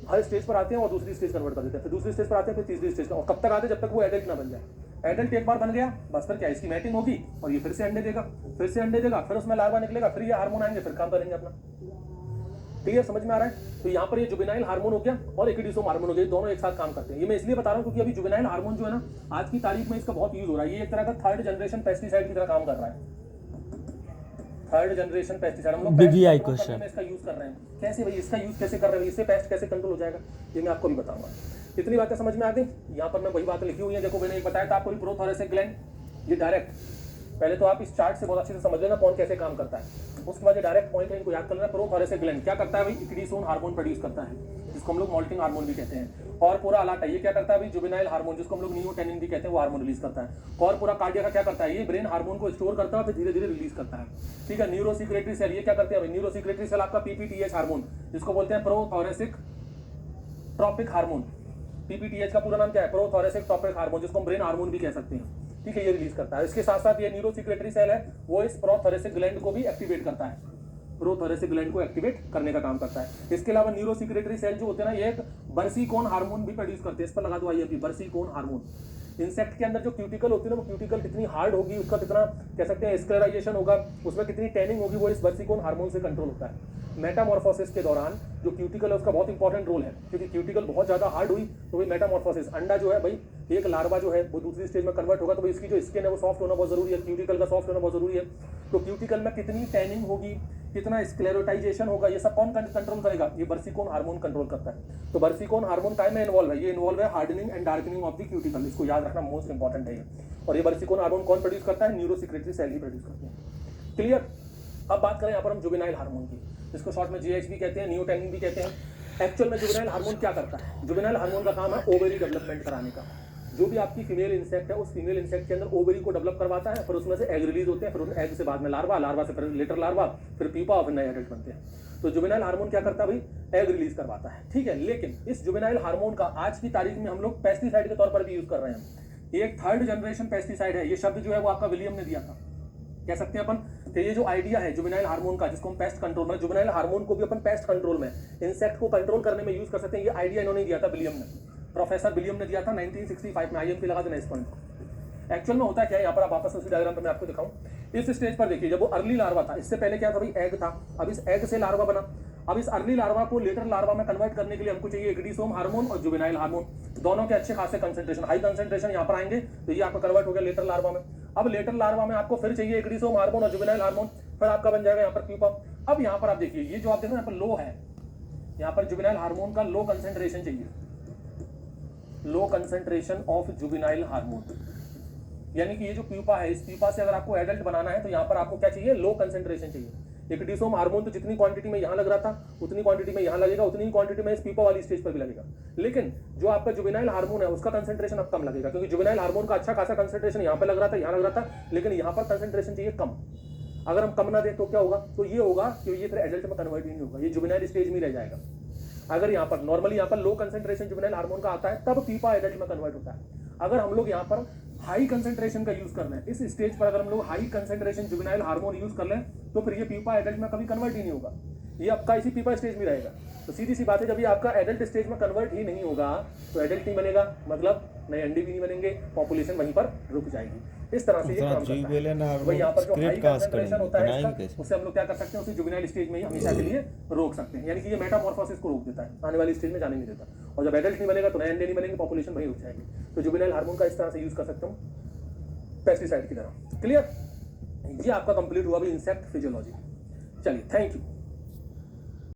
हर स्टेज पर आते हैं और दूसरी स्टेज कन्वर्ट कर देते हैं, फिर दूसरी स्टेज पर आते हैं, फिर तीसरी स्टेज। और कब तक आते हैं? जब तक वो एडल्ट ना बन जाए। एडल्ट एक बार बन गया बस, फिर क्या इसकी मैटिंग होगी और ये फिर से अंडे देगा, फिर से अंडे देगा, फिर उसमें लार्वा निकलेगा, फिर ये हार्मोन आएंगे, फिर काम करेंगे अपना। क्लियर, समझ में आ रहा है? तो यहाँ पर ये जुवेनाइल हार्मोन हो गया और इक्डीसोम हार्मोन हो गया, दोनों एक साथ काम करते हैं। ये मैं इसलिए बता रहा हूँ क्योंकि अभी जुवेनाइल हार्मोन जो है ना, आज की तारीख में इसका बहुत यूज हो रहा है। ये एक तरह का थर्ड जनरेशन पेस्टिसाइड की तरह काम कर रहा है। थर्ड जनरेशन पेस्टिसाइड हम लोग BBI क्वेश्चन इसका यूज कर रहे हैं। कैसे भाई इसका यूज कैसे कर रहे हैं? इससे पेस्ट कैसे कंट्रोल हो जाएगा, ये मैं आपको भी बताऊंगा। इतनी बातें समझ में आ गई? यहाँ पर मैं वही बातें लिखी हुई है। देखो, मैंने एक बताया था आपको, प्रोथोरेसिक ग्लैंड, ये डायरेक्ट, पहले तो आप इस चार्ट से बहुत अच्छे से समझ लेना कौन कैसे काम करता है। उसके बाद ये डायरेक्ट पॉइंट है, इनको याद कर लेना। प्रोथोरेसिक ग्लैंड क्या करता है भाई? इक्डीसोन हार्मोन प्रोड्यूस करता है, जिसको हम लोग मोल्टिंग हार्मोन भी कहते हैं। कॉर्पोरा अलाटा, ये क्या करता है भाई? जुवेनाइल हार्मोन, जिसको हम लोग नियोटेनिन भी कहते हैं, वो हार्मोन रिलीज करता है। कॉर्पोरा कार्डिया का क्या करता है? ये ब्रेन हार्मोन को स्टोर करता है, फिर धीरे धीरे रिलीज करता है। ठीक है, न्यूरो सीक्रेटरी सेल, ये क्या करते हैं भाई? न्यूरो सीक्रेटरी सेल आपका पीपीटीएच हार्मोन, जिसको बोलते हैं प्रोथोरेसिक ट्रॉपिक हार्मोन। पीपीटीएच का पूरा नाम क्या है? प्रोथोरेसिक ट्रॉपिक हार्मोन, जिसको हम ब्रेन हार्मोन भी कह सकते हैं। ठीक है, ये रिलीज करता है। इसके साथ साथ ये न्यूरो सीक्रेटरी सेल है, वो इस प्रोथोरेसिक ग्लैंड को भी एक्टिवेट करता है, प्रोथोरेसिक ग्लैंड को एक्टिवेट करने का काम करता है। इसके अलावा न्यूरो सीक्रेटरी सेल जो होते हैं ना, ये एक बर्सिकोन हार्मोन भी प्रोड्यूस करते हैं। इस पर लगा दो आइए, बर्सिकोन हार्मोन। इंसेक्ट के अंदर जो क्यूटिकल होती है ना, वो क्यूटिकल कितनी हार्ड होगी, उसका कितना कह सकते हैं स्क्लेराइजेशन होगा, उसमें कितनी टैनिंग होगी, वो इस बर्सिकोन हार्मोन से कंट्रोल होता है। मेटामॉर्फोसिस के दौरान जो क्यूटिकल है उसका बहुत इंपॉर्टेंट रोल है, क्योंकि क्यूटिकल बहुत ज्यादा हार्ड हुई तो भाई मेटामॉर्फोसिस, अंडा जो है भाई, एक लार्वा जो है वो दूसरी स्टेज में कन्वर्ट होगा, तो भाई इसकी जो स्किन है वो सॉफ्ट होना बहुत जरूरी है, क्यूटिकल का सॉफ्ट होना बहुत जरूरी है। तो क्यूटिकल में कितनी टैनिंग होगी, कितना स्क्लेरोटाइजेशन होगा, ये सब कौन कंट्रोल करेगा? ये बर्सिकोन हार्मोन कंट्रोल करता है। तो बर्सिकोन हार्मोन काय में इन्वॉल्व है? ये इन्वॉल्व है hardening and darkening of the cuticle, इसको याद रखना, मोस्ट इंपॉर्टेंट है ये। और ये बर्सिकोन हार्मोन कौन प्रोड्यूस करता है? न्यूरो सीक्रेटरी सेल ही प्रोड्यूस करते हैं। क्लियर? अब बात करें यहाँ पर हम जुवेनाइल हार्मोन की, जिसको शॉर्ट में जीएच भी कहते हैं, नियोटेनिन भी कहते हैं। एक्चुअल में जुवेनाइल हार्मोन क्या करता है? जुवेनाइल हार्मोन का काम है ओवेरी डेवलपमेंट कराने का। जो भी आपकी फीमेल इंसेक्ट है उस फीमेल इंसेक्ट के अंदर ओवरी को डेवलप करवाता है, फिर उसमें से एग रिलीज होते हैं, फिर उन एग से बाद में लार्वा, लार्वा से फिर लेटर लार्वा, फिर पीपा और फिर नए एडल्ट बनते हैं। तो जुवेनाइल हार्मोन क्या करता है भाई, एग रिलीज करवाता है, ठीक है। लेकिन इस जुवेनाइल हार्मोन का आज की तारीख में हम लोग पेस्टिसाइड के तौर पर भी यूज कर रहे हैं। ये एक 3rd जनरेशन पेस्टिसाइड है। ये शब्द जो है वो आपका विलियम ने दिया था, कह सकते हैं अपन। तो ये जो आइडिया है जुवेनाइल हार्मोन का, जिसको हम पेस्ट कंट्रोल में, जुवेनाइल हार्मोन को भी अपन पेस्ट कंट्रोल में, इंसेक्ट को कंट्रोल करने में यूज कर सकते हैं। ये आइडिया इन्होंने दिया था, विलियम ने, प्रोफेसर विलियम ने दिया था 1965 में। IMP लगा देना इस पॉइंट। एक्चुअल में होता क्या है, यहाँ पर आप वापस उसी डायग्राम पर मैं आपको दिखाऊं। इस स्टेज पर देखिए, जब वो अर्ली लार्वा था, इससे पहले क्या था भाई, एग था। अब इस एग से लार्वा बना। अब इस अर्ली लार्वा को लेटर लार्वा में कन्वर्ट करने के लिए हमको चाहिए एग्डीसोम हार्मोन और जुवेनाइल हार्मोन, दोनों के अच्छे खासे कंसंट्रेशन, हाई कंसंट्रेशन यहाँ पर आएंगे, तो ये आपका कन्वर्ट हो गया लेटर लार्वा में। अब लेटर लार्वा में आपको फिर चाहिए एग्डीसोम हार्मोन और जुवेनाइल हार्मोन, फिर आपका बन जाएगा यहाँ पर प्यूपा। अब यहाँ पर आप देखिए, ये जो आप देख रहे हैं यहाँ पर लो है, यहाँ पर जुवेनाइल हार्मोन का लो कंसंट्रेशन चाहिए, low concentration of juvenile hormone. यानी कि ये जो प्यूपा है, इस प्यूपा से अगर आपको एडल्ट बनाना है तो यहाँ पर आपको क्या चाहिए, लो कंसंट्रेशन चाहिए। एग्डीसोम हार्मोन तो जितनी क्वांटिटी में यहाँ लग रहा था उतनी क्वांटिटी में यहाँ लगेगा, उतनी क्वांटिटी में इस प्यूपा वाली स्टेज पर भी लगेगा। लेकिन जो आपका जुवेनाइल हार्मोन है उसका कंसंट्रेशन अब कम लगेगा, क्योंकि जुवेनाइल हार्मोन का अच्छा खासा कंसंट्रेशन यहाँ पे लग रहा था, यहाँ लग रहा था, लेकिन यहाँ पर कंसंट्रेशन चाहिए कम। अगर हम कम ना दें तो क्या होगा, तो ये होगा कि ये फिर एडल्ट में कन्वर्ट ही नहीं होगा, ये जुवेनाइल स्टेज में रह जाएगा। अगर यहाँ पर नॉर्मली यहाँ पर लो कंसंट्रेशन जुवेनाइल हार्मोन का आता है तब प्यूपा एडल्ट में कन्वर्ट होता है। अगर हम लोग यहाँ पर हाई कंसंट्रेशन का यूज कर लें, इस स्टेज पर अगर हम लोग high concentration juvenile hormone use कर लें तो फिर ये प्यूपा एडल्ट में कभी कन्वर्ट ही नहीं होगा, ये आपका इसी प्यूपा स्टेज में रहेगा। तो सीधी सी बात है, जब ये आपका एडल्ट स्टेज में कन्वर्ट ही नहीं होगा तो एडल्ट नहीं बनेगा, मतलब नए अंडे भी नहीं बनेंगे, पॉपुलेशन वहीं पर रुक जाएगी। इस तरह से ये काम करता है। वही यहाँ पर जो हाई कंसंट्रेशन होता है इसका, उससे हम लोग क्या कर सकते हैं, उसे जुवेनाइल स्टेज में ही हमेशा के लिए रोक सकते हैं। यानी कि ये मेटामॉर्फोसिस को रोक देता है, आने वाली स्टेज में जाने नहीं देता। और जब एडल्ट नहीं बनेगा तो नए अंडे नहीं बनेंगे, पॉपुलेशन वहीं रुक जाएगी। तो जुवेनाइल हार्मोन का इस तरह से यूज कर सकते हो पेस्टिसाइड की तरह। क्लियर? ये आपका कंप्लीट हुआ भी इंसेक्ट फिजियोलॉजी। चलिए, थैंक यू।